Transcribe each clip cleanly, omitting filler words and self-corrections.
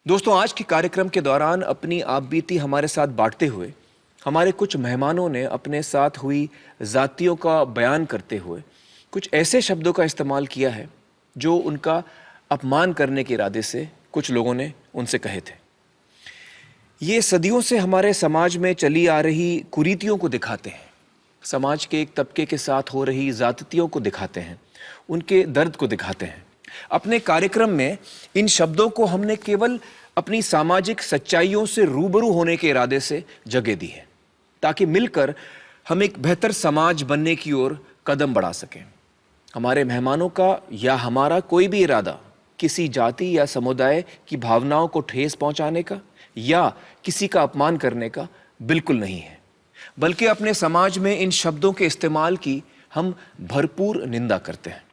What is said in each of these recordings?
दोस्तों, आज के कार्यक्रम के दौरान अपनी आपबीती हमारे साथ बांटते हुए हमारे कुछ मेहमानों ने अपने साथ हुई ज़ातियों का बयान करते हुए कुछ ऐसे शब्दों का इस्तेमाल किया है जो उनका अपमान करने के इरादे से कुछ लोगों ने उनसे कहे थे। ये सदियों से हमारे समाज में चली आ रही कुरीतियों को दिखाते हैं, समाज के एक तबके के साथ हो रही ज़्यादतियों को दिखाते हैं, उनके दर्द को दिखाते हैं। अपने कार्यक्रम में इन शब्दों को हमने केवल अपनी सामाजिक सच्चाइयों से रूबरू होने के इरादे से जगह दी है, ताकि मिलकर हम एक बेहतर समाज बनने की ओर कदम बढ़ा सकें। हमारे मेहमानों का या हमारा कोई भी इरादा किसी जाति या समुदाय की भावनाओं को ठेस पहुंचाने का या किसी का अपमान करने का बिल्कुल नहीं है, बल्कि अपने समाज में इन शब्दों के इस्तेमाल की हम भरपूर निंदा करते हैं।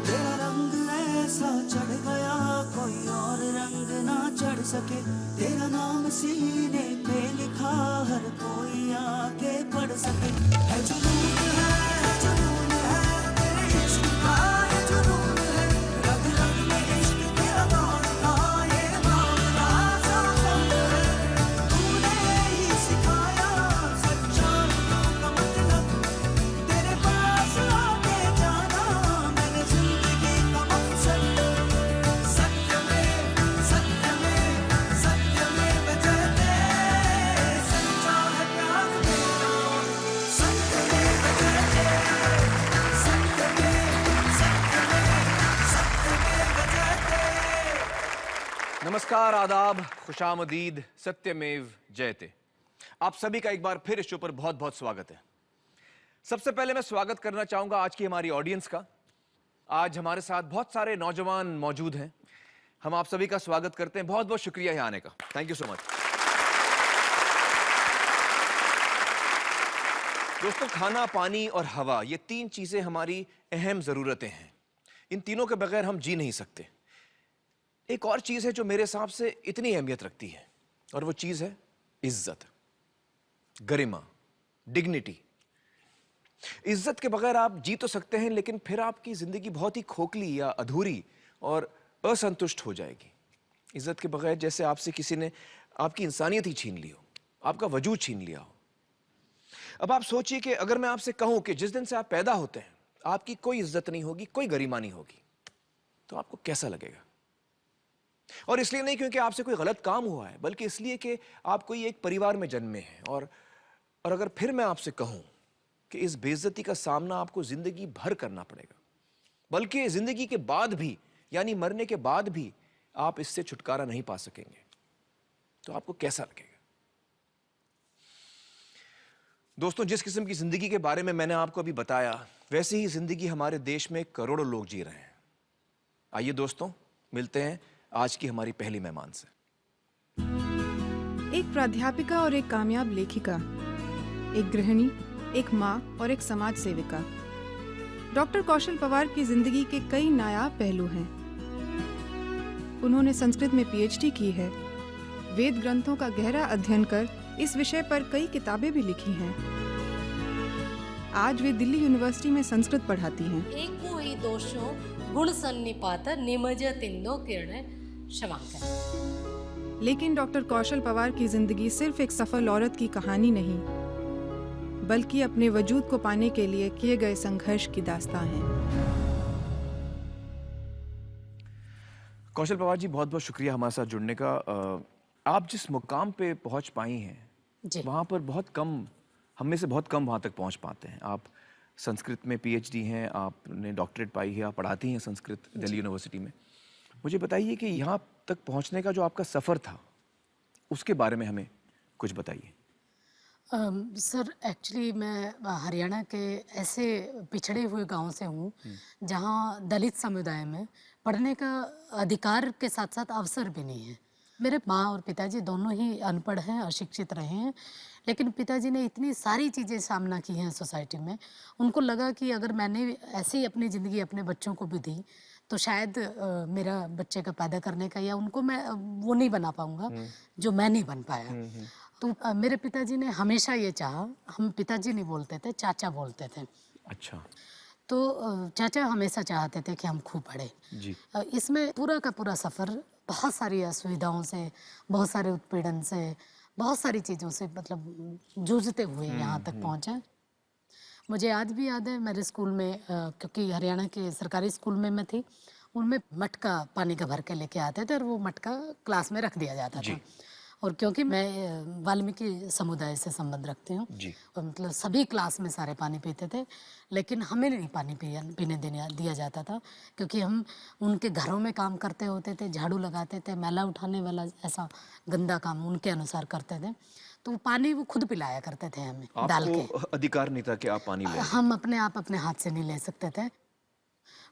तेरा रंग ऐसा चढ़ गया कोई और रंग ना चढ़ सके। तेरा नाम सीने पे लिखा हर कोई आके पढ़ सके। है जुनून है जुनून है तेरे इश्क का ये जुनून है। रग रग में इश्क तेरा दौड़ता ये भावना सा खून है। तूने ही सिखाया सच्चा का मतलब। तेरे पास आके जाना मैंने जिंदगी का मकसद। सत्य में सत्य में सत्य में बजते सच्चा है प्यार मेरा। सत्य में बजते सत्य में सत्य में बजते। नमस्कार, आदाब, खुशामदीद, सत्यमेव जयते। आप सभी का एक बार फिर इस शो पर बहुत बहुत स्वागत है। सबसे पहले मैं स्वागत करना चाहूंगा आज की हमारी ऑडियंस का। आज हमारे साथ बहुत सारे नौजवान मौजूद हैं। हम आप सभी का स्वागत करते हैं। बहुत बहुत शुक्रिया यहाँ आने का। Thank you so much. दोस्तों, खाना, पानी और हवा, ये तीन चीजें हमारी अहम जरूरतें हैं। इन तीनों के बगैर हम जी नहीं सकते। एक और चीज है जो मेरे हिसाब से इतनी अहमियत रखती है, और वो चीज है इज्जत, गरिमा, डिग्निटी। इज्जत के बगैर आप जी तो सकते हैं, लेकिन फिर आपकी जिंदगी बहुत ही खोखली या अधूरी और असंतुष्ट हो जाएगी। इज्जत के बगैर जैसे आपसे किसी ने आपकी इंसानियत ही छीन ली हो, आपका वजूद छीन लिया हो। अब आप सोचिए कि अगर मैं आपसे कहूं कि जिस दिन से आप पैदा होते हैं आपकी कोई इज्जत नहीं होगी, कोई गरिमा नहीं होगी, तो आपको कैसा लगेगा? और इसलिए नहीं क्योंकि आपसे कोई गलत काम हुआ है, बल्कि इसलिए कि आप कोई एक परिवार में जन्मे हैं। और अगर फिर मैं आपसे कहूं कि इस बेइज्जती का सामना आपको जिंदगी भर करना पड़ेगा, बल्कि जिंदगी के बाद भी, यानी मरने के बाद भी आप इससे छुटकारा नहीं पा सकेंगे, तो आपको कैसा लगेगा? दोस्तों, जिस किस्म की जिंदगी के बारे में मैंने आपको अभी बताया, वैसे ही जिंदगी हमारे देश में करोड़ों लोग जी रहे हैं। आइए दोस्तों, मिलते हैं आज की हमारी पहली मेहमान से। एक प्राध्यापिका और एक कामयाब लेखिका, एक गृहिणी, एक माँ और एक समाज सेविका। डॉक्टर कौशल पवार की जिंदगी के कई नायाब पहलू हैं। उन्होंने संस्कृत में पीएचडी की है। वेद ग्रंथों का गहरा अध्ययन कर इस विषय पर कई किताबें भी लिखी हैं। आज वे दिल्ली यूनिवर्सिटी में संस्कृत पढ़ाती हैं। एको ही दोषों गुण सन्निपात निमज तिंदो किरण क्षमाकर। लेकिन डॉक्टर कौशल पवार की जिंदगी सिर्फ एक सफल औरत की कहानी नहीं, बल्कि अपने वजूद को पाने के लिए किए गए संघर्ष की दास्तां है। कौशल पवार जी, बहुत बहुत शुक्रिया हमारे साथ जुड़ने का। आप जिस मुकाम पे पहुंच पाई हैं, वहाँ पर बहुत कम, हम में से बहुत कम वहाँ तक पहुँच पाते हैं। आप संस्कृत में पीएचडी हैं, आपने डॉक्टरेट पाई है, आप पढ़ाती हैं संस्कृत दिल्ली यूनिवर्सिटी में। मुझे बताइए कि यहाँ तक पहुँचने का जो आपका सफ़र था, उसके बारे में हमें कुछ बताइए। सर, एक्चुअली मैं हरियाणा के ऐसे पिछड़े हुए गांव से हूँ जहाँ दलित समुदाय में पढ़ने का अधिकार के साथ साथ अवसर भी नहीं है। मेरे माँ और पिताजी दोनों ही अनपढ़ हैं, अशिक्षित रहे हैं, लेकिन पिताजी ने इतनी सारी चीज़ें सामना की हैं सोसाइटी में, उनको लगा कि अगर मैंने ऐसे ही अपनी ज़िंदगी अपने बच्चों को भी दी, तो शायद मेरा बच्चे का पैदा करने का या उनको मैं वो नहीं बना पाऊँगा, जो मैं नहीं बन पाया। तो मेरे पिताजी ने हमेशा ये चाहा, हम पिताजी नहीं बोलते थे, चाचा बोलते थे। अच्छा। तो चाचा हमेशा चाहते थे कि हम खूब पढ़ें। जी। इसमें पूरा का पूरा सफ़र बहुत सारी असुविधाओं से, बहुत सारे उत्पीड़न से, बहुत सारी चीज़ों से मतलब जूझते हुए यहाँ तक पहुँचे। मुझे आज भी याद है मेरे स्कूल में क्योंकि हरियाणा के सरकारी स्कूल में मैं थी, उनमें मटका पानी का भर के लेके आते थे और वो मटका क्लास में रख दिया जाता था। और क्योंकि मैं वाल्मीकि समुदाय से संबंध रखती हूँ, जी। और मतलब सभी क्लास में सारे पानी पीते थे, लेकिन हमें नहीं पानी पीने दिया जाता था, क्योंकि हम उनके घरों में काम करते होते थे, झाड़ू लगाते थे, मैला उठाने वाला ऐसा गंदा काम उनके अनुसार करते थे। तो वो पानी वो खुद पिलाया करते थे हमें डाल के। आपको अधिकार नहीं था कि आप पानी ले लें। हम अपने आप अपने हाथ से नहीं ले सकते थे।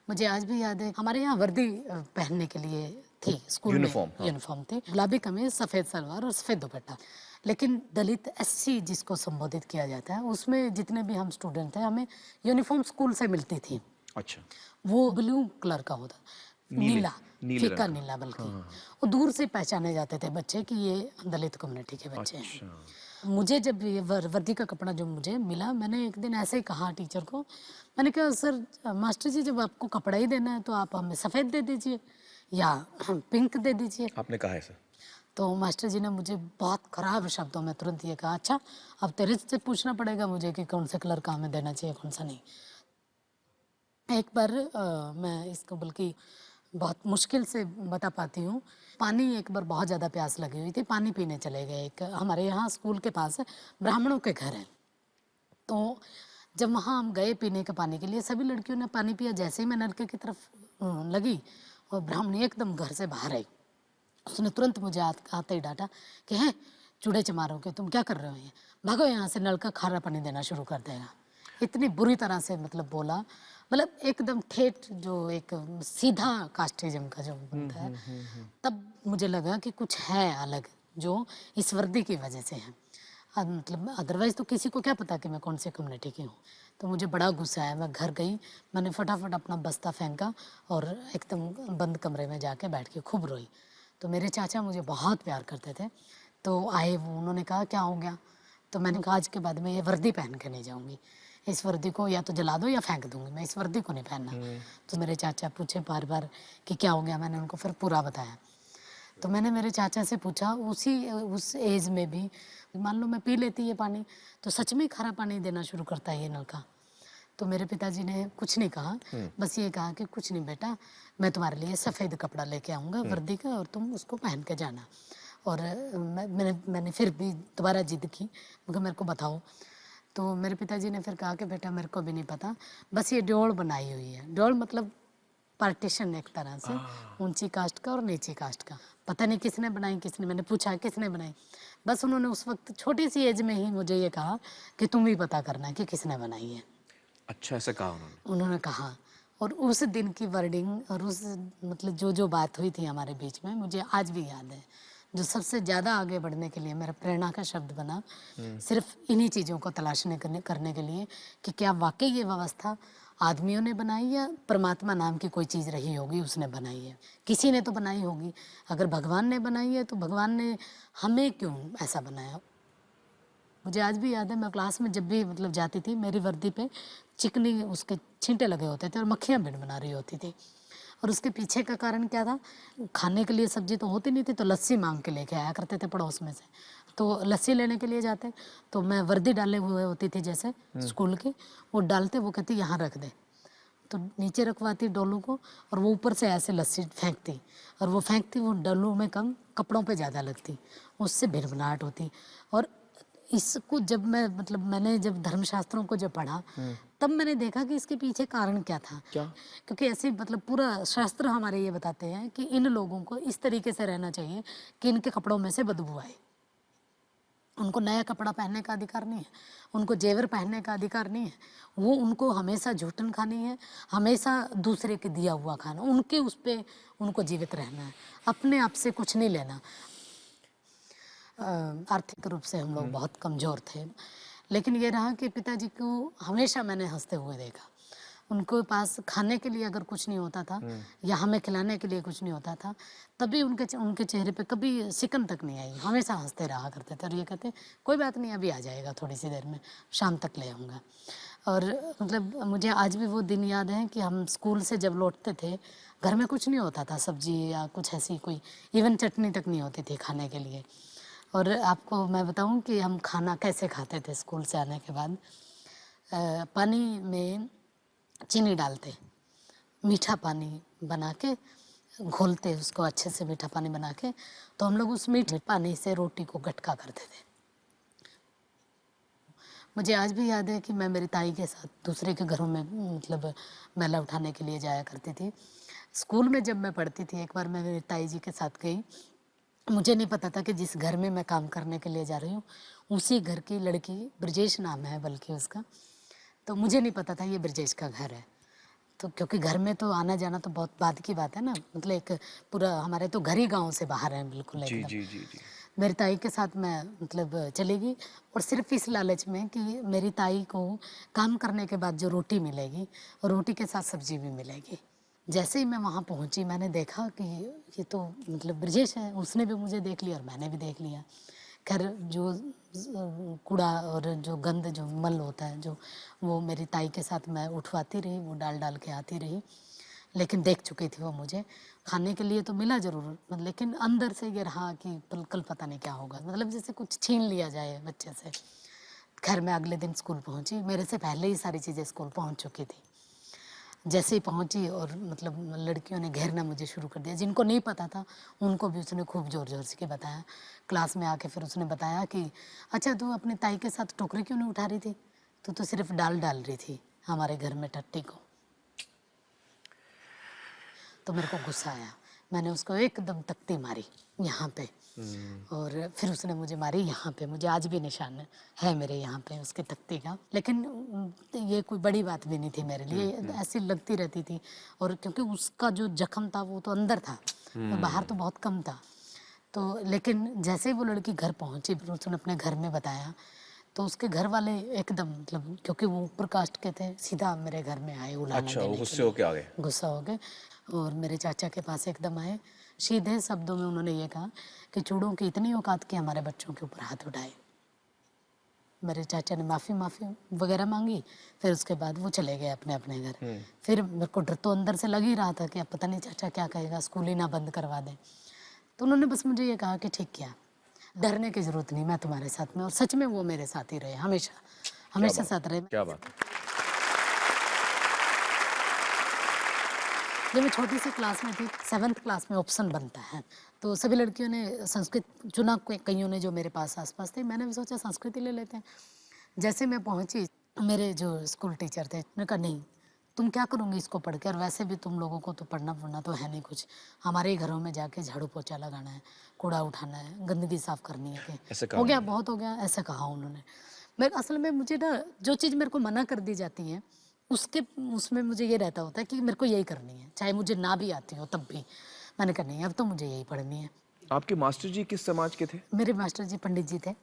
मुझे आज भी याद है हमारे यहाँ वर्दी पहनने के लिए थी स्कूल में, यूनिफॉर्म, हाँ। यूनिफॉर्म थी, गुलाबी कमीज, सफ़ेद सलवार और सफ़ेद दुपट्टा। लेकिन दलित एससी जिसको संबोधित किया जाता है, उसमें जितने भी हम स्टूडेंट थे, हमें यूनिफॉर्म स्कूल से मिलती थी। अच्छा। वो ब्लू कलर का होता, नीला, नीले फीका रंग का। नीला, बल्कि वो दूर से पहचाने जाते थे बच्चे कि ये दलित कम्युनिटी के बच्चे हैं। अच्छा। मुझे जब ये वर्दी का कपड़ा जो मुझे मिला, मैंने एक दिन ऐसे ही कहा टीचर को, मैंने कहा सर, मास्टर जी, जब आपको कपड़ा ही देना है तो आप हमें सफ़ेद दे दीजिए या पिंक दे दीजिए। आपने कहा ऐसा? तो मास्टर जी ने मुझे बहुत ख़राब शब्दों में तुरंत ये कहा, अच्छा अब तेरे से पूछना पड़ेगा मुझे कि कौन से कलर का हमें देना चाहिए, कौन सा नहीं। एक बार मैं इसको बल्कि बहुत मुश्किल से बता पाती हूँ। पानी एक बार बहुत ज़्यादा प्यास लगी हुई थी, पानी पीने चले गए। एक हमारे यहाँ स्कूल के पास ब्राह्मणों के घर है, तो जब वहाँ हम गए पीने के पानी के लिए, सभी लड़कियों ने पानी पिया। जैसे ही मैं नलके की तरफ लगी, और ब्राह्मणी एकदम घर से बाहर आई, उसने तुरंत मुझे आते ही डांटा कि हैं चूड़े चमारों के, तुम क्या कर रहे हो, ये भागो यहाँ से, नल का खारा पानी देना शुरू कर देगा। इतनी बुरी तरह से मतलब बोला, मतलब एकदम ठेठ, जो एक सीधा कास्टिज्म का जो बनता है। तब मुझे लगा कि कुछ है अलग, जो इस वर्दी की वजह से है। मतलब अदरवाइज़ तो किसी को क्या पता कि मैं कौन सी कम्युनिटी की हूँ। तो मुझे बड़ा गुस्सा आया, मैं घर गई, मैंने फटाफट अपना बस्ता फेंका और एकदम बंद कमरे में जाके बैठ के खूब रोई। तो मेरे चाचा मुझे बहुत प्यार करते थे, तो आए वो, उन्होंने कहा क्या हो गया? तो मैंने कहा आज के बाद मैं ये वर्दी पहन के नहीं जाऊँगी, इस वर्दी को या तो जला दो या फेंक दूँगी, मैं इस वर्दी को नहीं पहनना। तो मेरे चाचा पूछे बार बार कि क्या हो गया, मैंने उनको फिर पूरा बताया। तो मैंने मेरे चाचा से पूछा, उस एज में भी मान लो मैं पी लेती ये पानी, तो सच में खारा पानी देना शुरू करता है ये नल का? तो मेरे पिताजी ने कुछ नहीं कहा, बस ये कहा कि कुछ नहीं बेटा, मैं तुम्हारे लिए सफ़ेद कपड़ा लेके आऊँगा वर्दी का, और तुम उसको पहन के जाना। और मैंने फिर भी दोबारा जिद की, मगर मेरे को बताओ। तो मेरे पिताजी ने फिर कहा कि बेटा मेरे को भी नहीं पता, बस ये डोल बनाई हुई है। डोल मतलब पार्टीशन एक तरह से, ऊंची कास्ट का और नीची कास्ट का। पता नहीं किसने बनाई, मैंने पूछा किसने बनाई, बस उन्होंने उस वक्त छोटी सी एज में ही मुझे ये कहा कि तुम ही पता करना है कि किसने बनाई है। अच्छा, ऐसा कहा उन्होंने कहा। और उस दिन की वर्डिंग और उस मतलब जो बात हुई थी हमारे बीच में, मुझे आज भी याद है। जो सबसे ज़्यादा आगे बढ़ने के लिए मेरा प्रेरणा का शब्द बना, सिर्फ इन्हीं चीज़ों को करने के लिए कि क्या वाकई ये व्यवस्था आदमियों ने बनाई या परमात्मा नाम की कोई चीज़ रही होगी उसने बनाई है। किसी ने तो बनाई होगी। अगर भगवान ने बनाई है तो भगवान ने हमें क्यों ऐसा बनाया? मुझे आज भी याद है, मैं क्लास में जब भी मतलब जाती थी, मेरी वर्दी पे चिकनी उसके छींटे लगे होते थे और मक्खियाँ भिन बना रही होती थी। और उसके पीछे का कारण क्या था? खाने के लिए सब्जी तो होती नहीं थी, तो लस्सी मांग के लेके आया करते थे पड़ोस में से। तो लस्सी लेने के लिए जाते, तो मैं वर्दी डाले हुए होती थी जैसे स्कूल की, वो डालते, वो कहती यहाँ रख दे, तो नीचे रखवाती डोलू को, और वो ऊपर से ऐसे लस्सी फेंकती, और वो फेंकती, वो डोलू में कम, कपड़ों पे ज़्यादा लगती, उससे भिनभिनाहट होती। और इसको जब मैं मतलब मैंने जब धर्मशास्त्रों को जब पढ़ा, तब मैंने देखा कि इसके पीछे कारण क्या था। क्या? क्योंकि ऐसे मतलब पूरा शास्त्र हमारे ये बताते हैं कि इन लोगों को इस तरीके से रहना चाहिए कि इनके कपड़ों में से बदबू आए। उनको नया कपड़ा पहनने का अधिकार नहीं है, उनको जेवर पहनने का अधिकार नहीं है, वो उनको हमेशा झूठन खानी है, हमेशा दूसरे के दिया हुआ खाना, उनके उस पे उनको जीवित रहना है, अपने आप से कुछ नहीं लेना। आर्थिक रूप से हम लोग बहुत कमज़ोर थे। लेकिन ये रहा कि पिताजी को हमेशा मैंने हँसते हुए देखा। उनके पास खाने के लिए अगर कुछ नहीं होता था या हमें खिलाने के लिए कुछ नहीं होता था, तभी उनके चेहरे पे कभी सिकन तक नहीं आई। हमेशा हँसते रहा करते थे और ये कहते, कोई बात नहीं, अभी आ जाएगा, थोड़ी सी देर में, शाम तक ले आऊँगा। और मतलब मुझे आज भी वो दिन याद है कि हम स्कूल से जब लौटते थे, घर में कुछ नहीं होता था, सब्जी या कुछ ऐसी कोई इवन चटनी तक नहीं होती थी खाने के लिए। और आपको मैं बताऊं कि हम खाना कैसे खाते थे स्कूल से आने के बाद। पानी में चीनी डालते, मीठा पानी बना के घोलते उसको अच्छे से, मीठा पानी बना के, तो हम लोग उस मीठे पानी से रोटी को गटका करते थे। मुझे आज भी याद है कि मैं मेरी ताई के साथ दूसरे के घरों में मतलब मैला उठाने के लिए जाया करती थी। स्कूल में जब मैं पढ़ती थी, एक बार मैं मेरी ताई जी के साथ गई। मुझे नहीं पता था कि जिस घर में मैं काम करने के लिए जा रही हूँ, उसी घर की लड़की, ब्रजेश नाम है बल्कि उसका, तो मुझे नहीं पता था ये ब्रजेश का घर है। तो क्योंकि घर में तो आना जाना तो बहुत बाद की बात है ना, मतलब एक पूरा हमारे तो घर ही गाँव से बाहर है बिल्कुल जी एकदम। जी जी जी। मेरी ताई के साथ मैं मतलब चली गई, और सिर्फ इस लालच में कि मेरी ताई को काम करने के बाद जो रोटी मिलेगी, और रोटी के साथ सब्जी भी मिलेगी। जैसे ही मैं वहाँ पहुँची, मैंने देखा कि ये तो मतलब ब्रजेश है। उसने भी मुझे देख लिया और मैंने भी देख लिया। खैर जो कूड़ा और जो गंद, जो मल होता है, जो वो मेरी ताई के साथ मैं उठवाती रही, वो डाल डाल के आती रही। लेकिन देख चुकी थी वो मुझे। खाने के लिए तो मिला ज़रूर, लेकिन अंदर से ये रहा कि कल पता नहीं क्या होगा, मतलब जैसे कुछ छीन लिया जाए बच्चे से। खैर मैं अगले दिन स्कूल पहुंची, मेरे से पहले ही सारी चीज़ें स्कूल पहुंच चुकी थी। जैसे ही पहुंची और मतलब लड़कियों ने घेरना मुझे शुरू कर दिया। जिनको नहीं पता था उनको भी उसने खूब ज़ोर ज़ोर से के बताया। क्लास में आके फिर उसने बताया कि अच्छा, तू अपनी ताई के साथ टोकरी क्यों नहीं उठा रही थी, तू तो सिर्फ डाल डाल रही थी हमारे घर में टट्टी को। तो मेरे को गुस्सा आया, मैंने उसको एकदम तख्ती मारी यहाँ पे, और फिर उसने मुझे मारी यहाँ पे। मुझे आज भी निशान है मेरे यहाँ पे उसके तख्ती का। लेकिन ये कोई बड़ी बात भी नहीं थी मेरे लिए, ऐसी लगती रहती थी। और क्योंकि उसका जो जख्म था वो तो अंदर था, बाहर तो बहुत कम था। तो लेकिन जैसे ही वो लड़की घर पहुँची, फिर उसने अपने घर में बताया, तो उसके घर वाले एकदम मतलब, क्योंकि वो ऊपर कास्ट के थे, सीधा मेरे घर में आए उलाहना अच्छा, वो देने के गुस्से लिए। होके आ गए। गुस्सा हो गए और मेरे चाचा के पास एकदम आए। सीधे शब्दों में उन्होंने ये कहा कि चूड़ों की इतनी औकात कि हमारे बच्चों के ऊपर हाथ उठाए। मेरे चाचा ने माफ़ी वगैरह मांगी, फिर उसके बाद वो चले गए अपने अपने घर। फिर मेरे को डर तो अंदर से लग ही रहा था कि अब पता नहीं चाचा क्या कहेगा, स्कूल ही ना बंद करवा दें। तो उन्होंने बस मुझे ये कहा कि ठीक किया, डरने की ज़रूरत नहीं, मैं तुम्हारे साथ में। और सच में वो मेरे साथ ही रहे, हमेशा हमेशा साथ रहे। क्या बात है। जब मैं छोटी सी क्लास में थी, 7th क्लास में ऑप्शन बनता है, तो सभी लड़कियों ने संस्कृत चुना, कईयों ने जो मेरे पास आसपास थे। मैंने भी सोचा संस्कृत ही ले लेते हैं। जैसे मैं पहुंची, मेरे जो स्कूल टीचर थे, उन्होंने कहा नहीं, तुम क्या करूँगी इसको पढ़ के, और वैसे भी तुम लोगों को तो पढ़ना तो है नहीं कुछ, हमारे ही घरों में जाके झाड़ू पोछा लगाना है, कूड़ा उठाना है, गंदगी साफ करनी है, ऐसे कि कहा हो गया, उन्होंने? बहुत हो गया, ऐसा कहा उन्होंने। मैं असल में, मुझे ना जो चीज़ मेरे को मना कर दी जाती है, उसके उसमें मुझे ये रहता होता है कि मेरे को यही करनी है, चाहे मुझे ना भी आती हो तब भी। मैंने कहा नहीं, अब तो मुझे यही पढ़नी है। आपके मास्टर जी किस समाज के थे? मेरे मास्टर जी पंडित जी थे।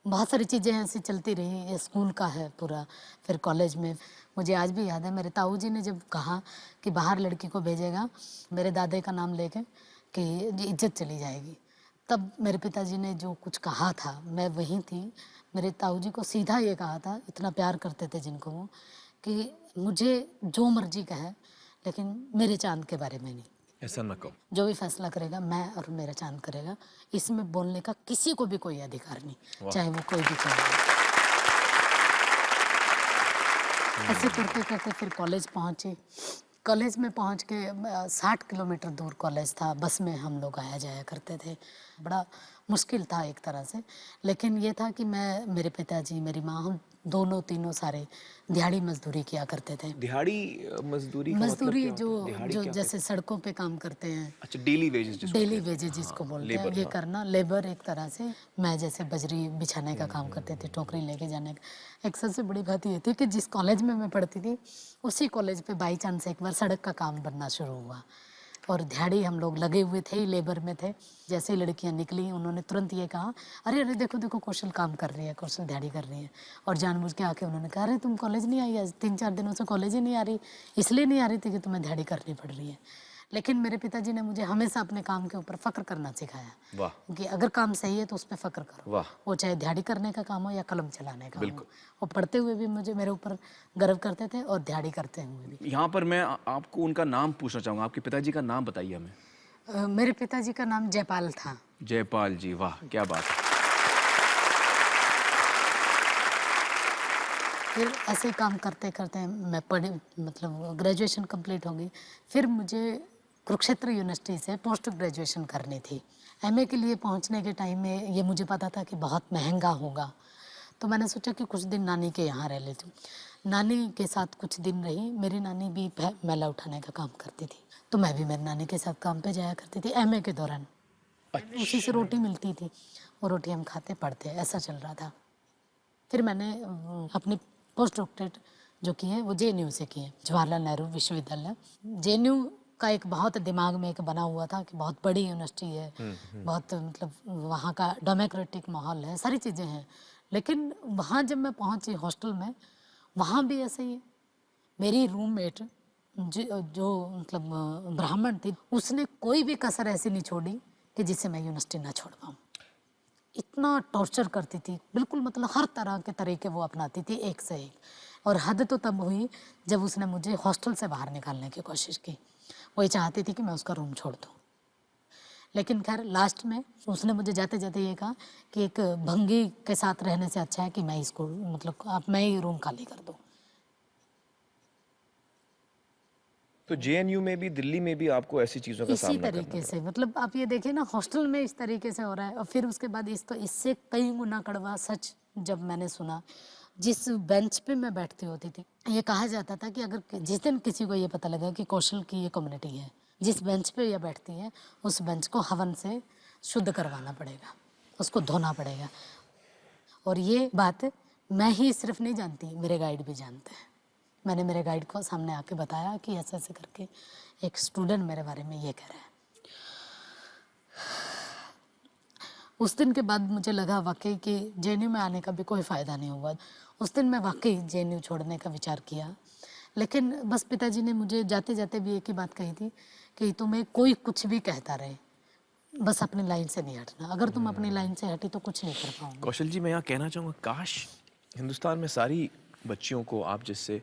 बहुत सारी चीज़ें ऐसी चलती रही, ये स्कूल का है पूरा। फिर कॉलेज में मुझे आज भी याद है, मेरे ताऊ जी ने जब कहा कि बाहर लड़की को भेजेगा मेरे दादे का नाम लेके कि इज्जत चली जाएगी, तब मेरे पिताजी ने जो कुछ कहा था, मैं वहीं थी। मेरे ताऊ जी को सीधा ये कहा था, इतना प्यार करते थे जिनको वो, कि मुझे जो मर्जी कहे, लेकिन मेरे चांद के बारे में नहीं। ऐसा न कहो। जो भी फैसला करेगा मैं और मेरा चांद करेगा, इसमें बोलने का किसी को भी कोई अधिकार नहीं, चाहे वो कोई भी चाहे। ऐसे करते करते फिर कॉलेज पहुंची। कॉलेज में पहुंच के 60 किलोमीटर दूर कॉलेज था, बस में हम लोग आया जाया करते थे। बड़ा मुश्किल था एक तरह से, लेकिन ये था कि मैं, मेरे पिताजी, मेरी माँ, हम दोनों तीनों सारे दिहाड़ी मजदूरी किया करते थे। दिहाड़ी मजदूरी का मतलब मजदूरी क्या होता जो है? दिहाड़ी जो क्या जैसे सड़कों पे काम करते हैं, अच्छा, डेली वेजेस जिसको डेली कहते हैं। वेजेस जिसको हाँ, बोलते हैं, लेबर, ये हाँ। करना लेबर एक तरह से। मैं जैसे बजरी बिछाने का काम करते थे, टोकरी लेके जाने का। एक सबसे बड़ी बात ये थी कि जिस कॉलेज में मैं पढ़ती थी, उसी कॉलेज पे बाई चांस एक बार सड़क का काम बनना शुरू हुआ। और दिहाड़ी हम लोग लगे हुए थे ही, लेबर में थे। जैसे ही लड़कियां निकली उन्होंने तुरंत ये कहा, अरे अरे देखो देखो कौशल काम कर रही है, कौशल दिहाड़ी कर रही है। और जानबूझ के आके उन्होंने कहा, अरे तुम कॉलेज नहीं आई आज, 3-4 दिनों से कॉलेज ही नहीं आ रही, इसलिए नहीं आ रही थी कि तुम्हें दिहाड़ी करनी पड़ रही है। लेकिन मेरे पिताजी ने मुझे हमेशा अपने काम के ऊपर फ़ख्र करना सिखाया। वाह। कि अगर काम सही है तो उस पर फ़ख्र करो, वाह। वो चाहे दिहाड़ी करने का काम हो या कलम चलाने का हो। और पढ़ते हुए भी मुझे मेरे ऊपर गर्व करते थे और दिहाड़ी करते हुए भी। यहाँ पर मैं आपको उनका नाम पूछना चाहूँगा, आपके पिताजी का नाम बताइए हमें। मेरे पिताजी का नाम जयपाल था। जयपाल जी, वाह क्या बात है। फिर ऐसे ही काम करते करते मैं पढ़ी, मतलब ग्रेजुएशन कंप्लीट हो गई। फिर मुझे कुरुक्षेत्र यूनिवर्सिटी से पोस्ट ग्रेजुएशन करनी थी। एमए के लिए पहुंचने के टाइम में ये मुझे पता था कि बहुत महंगा होगा, तो मैंने सोचा कि कुछ दिन नानी के यहाँ रह लेती हूँ। नानी के साथ कुछ दिन रही। मेरी नानी भी मैला उठाने का काम करती थी, तो मैं भी मेरी नानी के साथ काम पे जाया करती थी एमए के दौरान। उसी से रोटी मिलती थी, वो रोटी हम खाते पढ़ते, ऐसा चल रहा था। फिर मैंने अपनी पोस्ट डॉक्टरेट जो की है वो जेएनयू से की है, जवाहरलाल नेहरू विश्वविद्यालय। जेएनयू का एक बहुत दिमाग में एक बना हुआ था कि बहुत बड़ी यूनिवर्सिटी है, बहुत मतलब वहाँ का डेमोक्रेटिक माहौल है, सारी चीज़ें हैं। लेकिन वहाँ जब मैं पहुँची हॉस्टल में, वहाँ भी ऐसे ही मेरी रूममेट जो मतलब ब्राह्मण थी, उसने कोई भी कसर ऐसी नहीं छोड़ी कि जिससे मैं यूनिवर्सिटी ना छोड़ पाऊँ। इतना टॉर्चर करती थी, बिल्कुल मतलब हर तरह के तरीके वो अपनाती थी, एक से एक। और हद तो तब हुई जब उसने मुझे हॉस्टल से बाहर निकालने की कोशिश की। वो ये चाहती थी कि मैं उसका रूम छोड़ दूँ। लेकिन खैर लास्ट में उसने मुझे जाते जाते ये कहा कि एक भंगी के साथ रहने से अच्छा है कि मैं इसको मतलब आप मैं ही रूम खाली कर दूँ। तो जेएनयू में भी, दिल्ली में भी आपको ऐसी चीज़ों का इसी सामना करना तरीके से मतलब आप ये देखिए ना, हॉस्टल में इस तरीके से हो रहा है। और फिर उसके बाद इससे कई गुना कड़वा सच जब मैंने सुना, जिस बेंच पे मैं बैठती होती थी, ये कहा जाता था कि अगर जिस दिन किसी को ये पता लगा कि कौशल की ये कम्युनिटी है, जिस बेंच पे ये बैठती है, उस बेंच को हवन से शुद्ध करवाना पड़ेगा, उसको धोना पड़ेगा। और ये बात मैं ही सिर्फ नहीं जानती, मेरे गाइड भी जानते हैं। मैंने मेरे गाइड को सामने आके बताया कि ऐसे ऐसे करके एक स्टूडेंट मेरे बारे में ये कह रहा है। उस दिन के बाद मुझे लगा वाकई कि जेएनयू में आने का भी कोई फ़ायदा नहीं हुआ। उस दिन मैं वाकई जेएनयू छोड़ने का विचार किया। लेकिन बस पिताजी ने मुझे जाते जाते भी एक ही बात कही थी कि तुम्हें कोई कुछ भी कहता रहे, बस अपनी लाइन से नहीं हटना। अगर तुम अपनी लाइन से हटी तो कुछ नहीं कर पाओगे। कौशल जी, मैं यहाँ कहना चाहूँगा, काश हिंदुस्तान में सारी बच्चियों को आप जैसे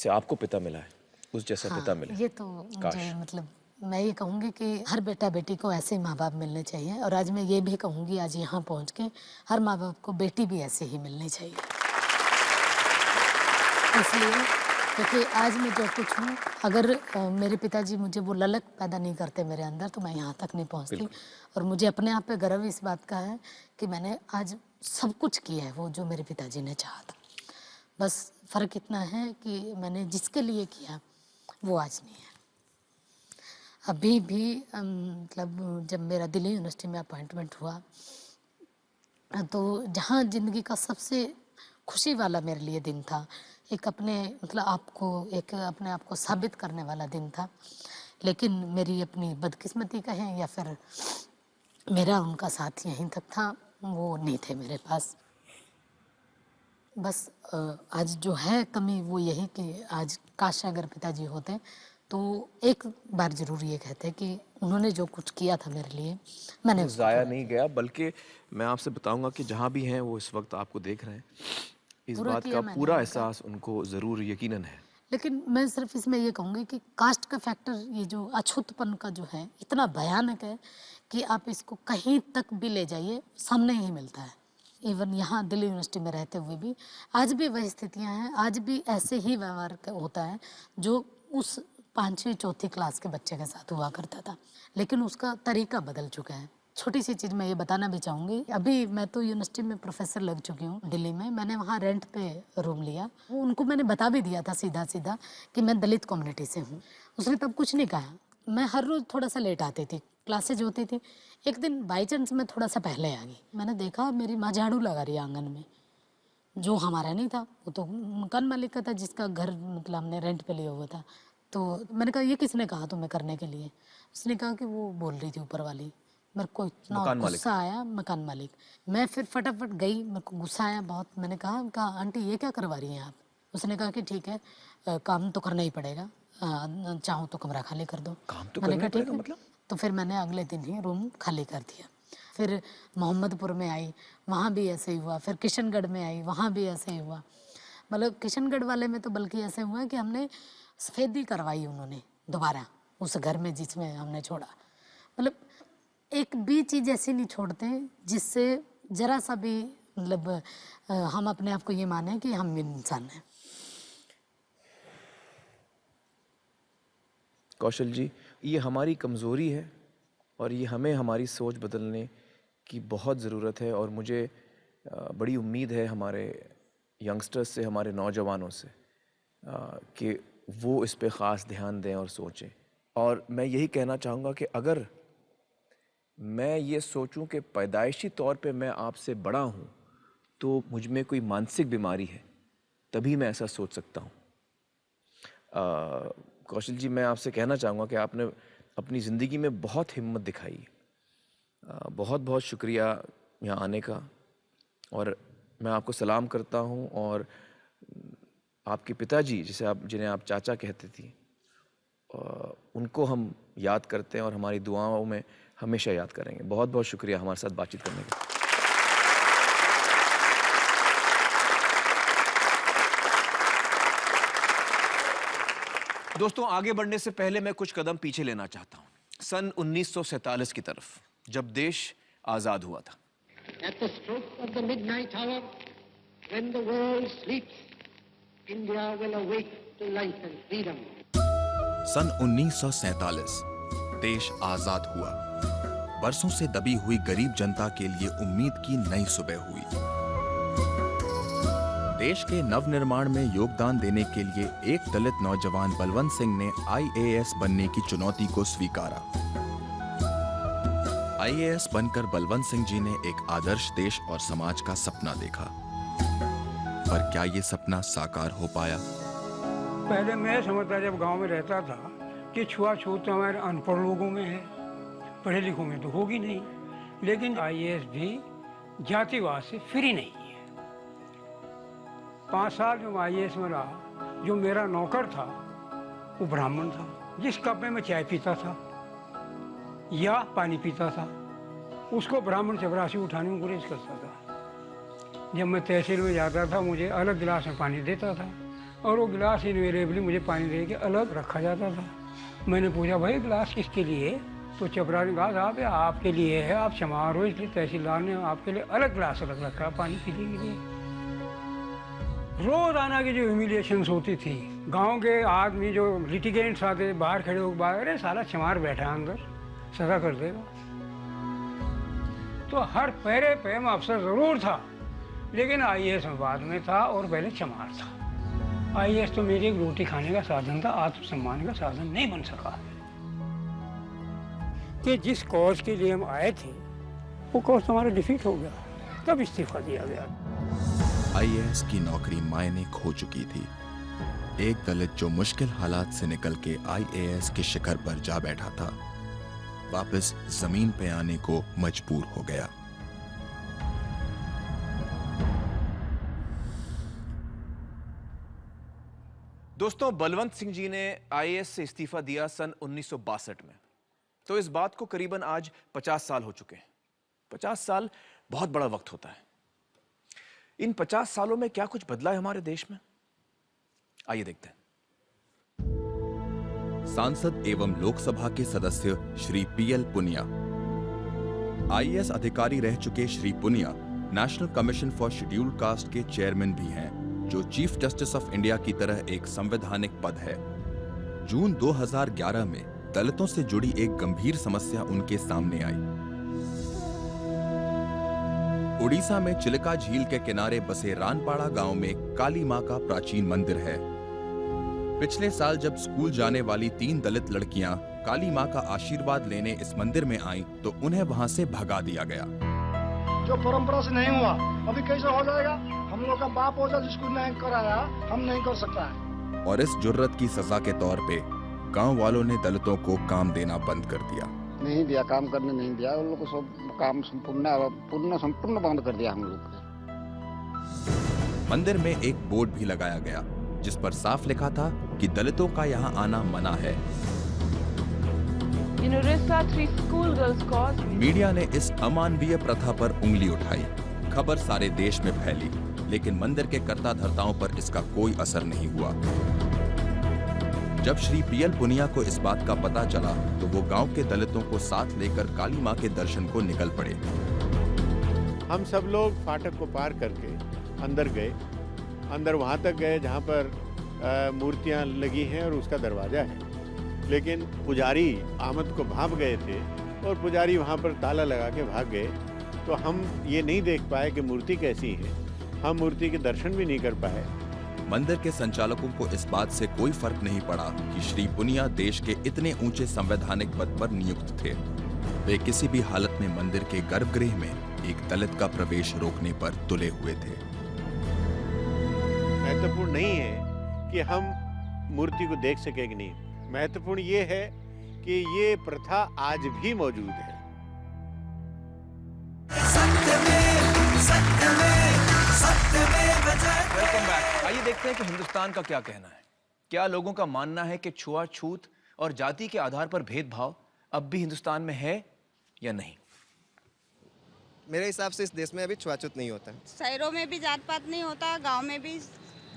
आपको पिता मिला है, उस जैसा पिता मिले। ये तो मुझे मतलब मैं ये कहूँगी कि हर बेटा बेटी को ऐसे माँ बाप मिलने चाहिए। और आज मैं ये भी कहूँगी, आज यहाँ पहुँच के हर माँ बाप को बेटी भी ऐसे ही मिलनी चाहिए। इसलिए क्योंकि आज मैं जो कुछ हूँ, अगर मेरे पिताजी मुझे वो ललक पैदा नहीं करते मेरे अंदर, तो मैं यहाँ तक नहीं पहुँचती। और मुझे अपने आप पे गर्व इस बात का है कि मैंने आज सब कुछ किया है वो जो मेरे पिताजी ने चाहा था। बस फ़र्क इतना है कि मैंने जिसके लिए किया वो आज नहीं है। अभी भी मतलब जब मेरा दिल्ली यूनिवर्सिटी में अपॉइंटमेंट हुआ, तो जहाँ ज़िंदगी का सबसे खुशी वाला मेरे लिए दिन था, एक अपने अपने आप को साबित करने वाला दिन था। लेकिन मेरी अपनी बदकिस्मती कहें या फिर मेरा उनका साथ यहीं तक था, वो नहीं थे मेरे पास। बस आज जो है कमी वो यही कि आज काश अगर पिताजी होते तो एक बार ज़रूर ये कहते कि उन्होंने जो कुछ किया था मेरे लिए, मैंने उसको ज़ाया पूरा नहीं गया, बल्कि मैं आपसे बताऊंगा कि जहाँ भी हैं वो इस वक्त आपको देख रहे हैं, इस पूरा बात किया का मैंने पूरा उनका। एहसास उनको ज़रूर यकीनन है। लेकिन मैं सिर्फ इसमें ये कहूँगी कि कास्ट का फैक्टर, ये जो अछूतपन का जो है, इतना भयानक है कि आप इसको कहीं तक भी ले जाइए, सामने ही मिलता है। इवन यहाँ दिल्ली यूनिवर्सिटी में रहते हुए भी आज भी वही स्थितियाँ हैं, आज भी ऐसे ही व्यवहार होता है जो उस 5वीं 4थी क्लास के बच्चे के साथ हुआ करता था। लेकिन उसका तरीका बदल चुका है। छोटी सी चीज़ मैं ये बताना भी चाहूँगी, अभी मैं तो यूनिवर्सिटी में प्रोफेसर लग चुकी हूँ दिल्ली में। मैंने वहाँ रेंट पे रूम लिया, वो उनको मैंने बता भी दिया था सीधा सीधा कि मैं दलित कम्युनिटी से हूँ। उसने तब कुछ नहीं कहा। मैं हर रोज़ थोड़ा सा लेट आती थी, क्लासेज होती थी। एक दिन बाई चांस मैं थोड़ा सा पहले आ गई, मैंने देखा मेरी माँ झाड़ू लगा रही है आंगन में, जो हमारा नहीं था, वो तो मकान मालिक का था जिसका घर मतलब हमने रेंट पे लिया हुआ था। तो मैंने कहा ये किसने कहा तुम्हें करने के लिए? उसने कहा कि वो बोल रही थी ऊपर वाली। मेरे को इतना मकान मालिक। गुस्सा आया, मकान मालिक। मैं फिर फटाफट गई, मेरे को गुस्सा आया बहुत। मैंने कहा आंटी ये क्या करवा रही हैं आप? उसने कहा कि ठीक है काम तो करना ही पड़ेगा, चाहो तो कमरा खाली कर दो। काम तो मैंने करना कहा ठीक पड़ेगा है। मतलब? तो फिर मैंने अगले दिन ही रूम खाली कर दिया। फिर मोहम्मदपुर में आई, वहाँ भी ऐसे ही हुआ। फिर किशनगढ़ में आई, वहाँ भी ऐसे ही हुआ। मतलब किशनगढ़ वाले में तो बल्कि ऐसे हुआ कि हमने सफेदी करवाई उन्होंने दोबारा उस घर में जिसमें हमने छोड़ा। मतलब एक भी चीज़ ऐसी नहीं छोड़ते जिससे जरा सा भी मतलब हम अपने आप को ये माने कि हम इंसान हैं। कौशल जी, ये हमारी कमज़ोरी है और ये हमें हमारी सोच बदलने की बहुत ज़रूरत है। और मुझे बड़ी उम्मीद है हमारे यंगस्टर्स से, हमारे नौजवानों से कि वो इस पे ख़ास ध्यान दें और सोचें। और मैं यही कहना चाहूँगा कि अगर मैं ये सोचूं कि पैदाइशी तौर पे मैं आपसे बड़ा हूँ तो मुझ में कोई मानसिक बीमारी है, तभी मैं ऐसा सोच सकता हूँ। कौशल जी, मैं आपसे कहना चाहूँगा कि आपने अपनी ज़िंदगी में बहुत हिम्मत दिखाई। बहुत बहुत शुक्रिया यहाँ आने का। और मैं आपको सलाम करता हूँ। और आपके पिताजी जिन्हें आप चाचा कहते थी, उनको हम याद करते हैं और हमारी दुआओं में हमेशा याद करेंगे। बहुत बहुत शुक्रिया हमारे साथ बातचीत करने का। दोस्तों, आगे बढ़ने से पहले मैं कुछ कदम पीछे लेना चाहता हूँ, सन 1947 की तरफ, जब देश आज़ाद हुआ था। At the stroke of the midnight hour, when the world sleeps, India will awake to life and freedom. सन 1947 देश आजाद हुआ। बरसों से दबी हुई गरीब जनता के लिए उम्मीद की नई सुबह हुई। देश के नवनिर्माण में योगदान देने के लिए एक दलित नौजवान बलवंत सिंह ने IAS बनने की चुनौती को स्वीकारा। IAS बनकर बलवंत सिंह जी ने एक आदर्श देश और समाज का सपना देखा। पर क्या ये सपना साकार हो पाया? पहले मैं समझता जब गांव में रहता था कि छुआछूत तो हमारे अनपढ़ लोगों में है, पढ़े लिखों में तो होगी नहीं। लेकिन IAS भी जातिवाद से फ्री नहीं है। 5 साल जो IAS में रहा, जो मेरा नौकर था वो ब्राह्मण था। जिस कप में मैं चाय पीता था या पानी पीता था, उसको ब्राह्मण चपरासी उठाने में गुरेज करता था। जब मैं तहसील में जाता था, मुझे अलग गिलास में पानी देता था और वो गिलास इनवेरिएबली मुझे पानी दे के अलग रखा जाता था। मैंने पूछा, भाई गिलास किसके लिए? तो चपरासी ने कहा, साहब आपके लिए है, आप चमार हो इसलिए तहसीलदार ने आपके लिए अलग गिलास रख रखा पानी पीने के लिए। रोजाना की जो ह्यूमिलिएशंस होती थी, गांव के आदमी जो लिटिगेंट्स आते बाहर खड़े होकर बाहर, अरे साला चमार बैठा है अंदर, सजा कर देगा। तो हर पैरे पे में अफसर जरूर था, लेकिन IAS में बाद में था और पहले चमार था। IAS तो मेरी एक रोटी खाने का साधन था, आत्मसम्मान का साधन नहीं बन सका। कि जिस कॉज के लिए हम आए थे वो कॉज हमारा डिफीट हो गया, तब इस्तीफा दिया गया। IAS की नौकरी मायने खो चुकी थी। एक दलित जो मुश्किल हालात से निकल के IAS के शिखर पर जा बैठा था, वापस जमीन पे आने को मजबूर हो गया। दोस्तों, बलवंत सिंह जी ने IAS से इस्तीफा दिया सन 1962 में। तो इस बात को करीबन आज 50 साल हो चुके हैं। 50 साल बहुत बड़ा वक्त होता है। इन 50 सालों में क्या कुछ बदला है हमारे देश में? आइए देखते हैं। सांसद एवं लोकसभा के सदस्य श्री PL पुनिया। IAS अधिकारी रह चुके Shri Punia national commission for scheduled caste के चेयरमैन भी हैं, जो चीफ जस्टिस ऑफ इंडिया की तरह एक संवैधानिक पद है। जून 2011 में दलितों से जुड़ी एक गंभीर समस्या उनके सामने आई। उड़ीसा में चिलिका झील के किनारे बसे रानपाड़ा गांव में काली मां का प्राचीन मंदिर है। पिछले साल जब स्कूल जाने वाली 3 दलित लड़कियां काली मां का आशीर्वाद लेने इस मंदिर में आईं, तो उन्हें वहां से भगा दिया गया। जो परंपरा से नहीं हुआ, अभी कैसे हो जाएगा? हम लोग का बाप ओझा जिसको नहीं कराया, हम नहीं कर सकता है। और इस जुर्रत की सजा के तौर पे गांव वालों ने दलितों को काम देना बंद कर दिया। नहीं दिया, काम करने नहीं दिया। उन लोग को सब काम संपूर्ण बंद कर दिया हम लोग को। मंदिर में एक बोर्ड भी लगाया गया जिस पर साफ लिखा था कि दलितों का यहाँ आना मना है। मीडिया ने इस अमानवीय प्रथा पर उंगली उठाई। खबर सारे देश में फैली, लेकिन मंदिर के कर्ता धर्ताओं पर इसका कोई असर नहीं हुआ। जब श्री पीएल पुनिया को इस बात का पता चला तो वो गांव के दलितों को साथ लेकर काली मां के दर्शन को निकल पड़े। हम सब लोग फाटक को पार करके अंदर गए। अंदर वहां तक गए जहां पर मूर्तियां लगी हैं और उसका दरवाजा है, लेकिन पुजारी आमद को भाप गए थे और पुजारी वहां पर ताला लगा के भाग गए। तो हम ये नहीं देख पाए कि मूर्ति कैसी है, हम मूर्ति के दर्शन भी नहीं कर पाए। मंदिर के संचालकों को इस बात से कोई फर्क नहीं पड़ा कि श्री पुनिया देश के इतने ऊंचे संवैधानिक पद पर नियुक्त थे। वे किसी भी हालत में मंदिर के गर्भगृह में एक दलित का प्रवेश रोकने पर तुले हुए थे। महत्वपूर्ण नहीं है कि हम मूर्ति को देख सके कि नहीं, महत्वपूर्ण ये है कि ये प्रथा आज भी मौजूद है। Welcome back. आइए देखते हैं कि हिंदुस्तान का क्या कहना है। क्या लोगों का मानना है कि छुआछूत और जाति के आधार पर भेदभाव अब भी हिंदुस्तान में है या नहीं? मेरे हिसाब से इस देश में अभी छुआछूत नहीं होता है। शहरों में भी जात पात नहीं होता, गांव में भी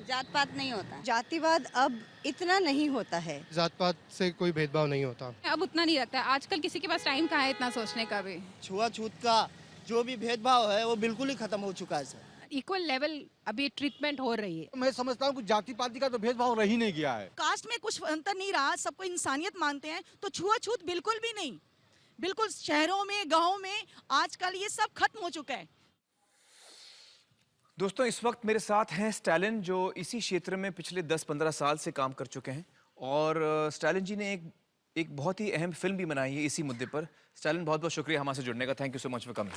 जात पात नहीं होता। जातिवाद अब इतना नहीं होता है। जात पात से कोई भेदभाव नहीं होता, अब उतना नहीं रखता है। आजकल किसी के पास टाइम कहाँ है इतना सोचने का भी। छुआछूत का जो भी भेदभाव है वो बिल्कुल ही खत्म हो चुका है सर। इक्वल लेवल अभी ट्रीटमेंट हो रही है। मैं समझता हूँ कि जाति पाति का तो भेदभाव रह ही नहीं गया है। कास्ट में कुछ अंतर नहीं रहा, सबको इंसानियत मानते हैं, तो छुआछूत बिल्कुल भी नहीं। बिल्कुल शहरों में, गाँव में आजकल ये सब खत्म हो चुका है। दोस्तों, इस वक्त मेरे साथ हैं स्टालिन, जो इसी क्षेत्र में पिछले 10-15 साल से काम कर चुके हैं। और स्टालिन जी ने एक बहुत ही अहम फिल्म भी बनाई है इसी मुद्दे पर। स्टालिन, बहुत बहुत शुक्रिया हमारे से जुड़ने का। Thank you so much for coming.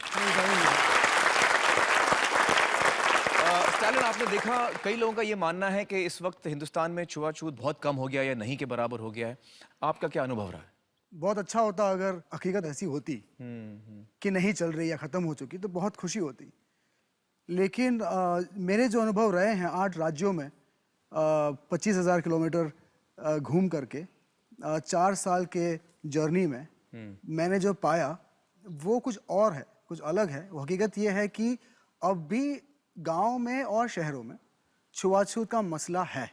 Stalin, आपने देखा कई लोगों का ये मानना है कि इस वक्त हिंदुस्तान में छुआछूत बहुत कम हो गया या नहीं के बराबर हो गया है। आपका क्या अनुभव रहा है? बहुत अच्छा होता अगर हकीकत ऐसी होती कि नहीं चल रही या ख़त्म हो चुकी, तो बहुत खुशी होती। लेकिन मेरे जो अनुभव रहे हैं 8 राज्यों में 25,000 किलोमीटर घूम करके 4 साल के जर्नी में मैंने जो पाया वो कुछ और है, कुछ अलग है। वो हकीकत ये है कि अब भी गांव में और शहरों में छुआछूत का मसला है।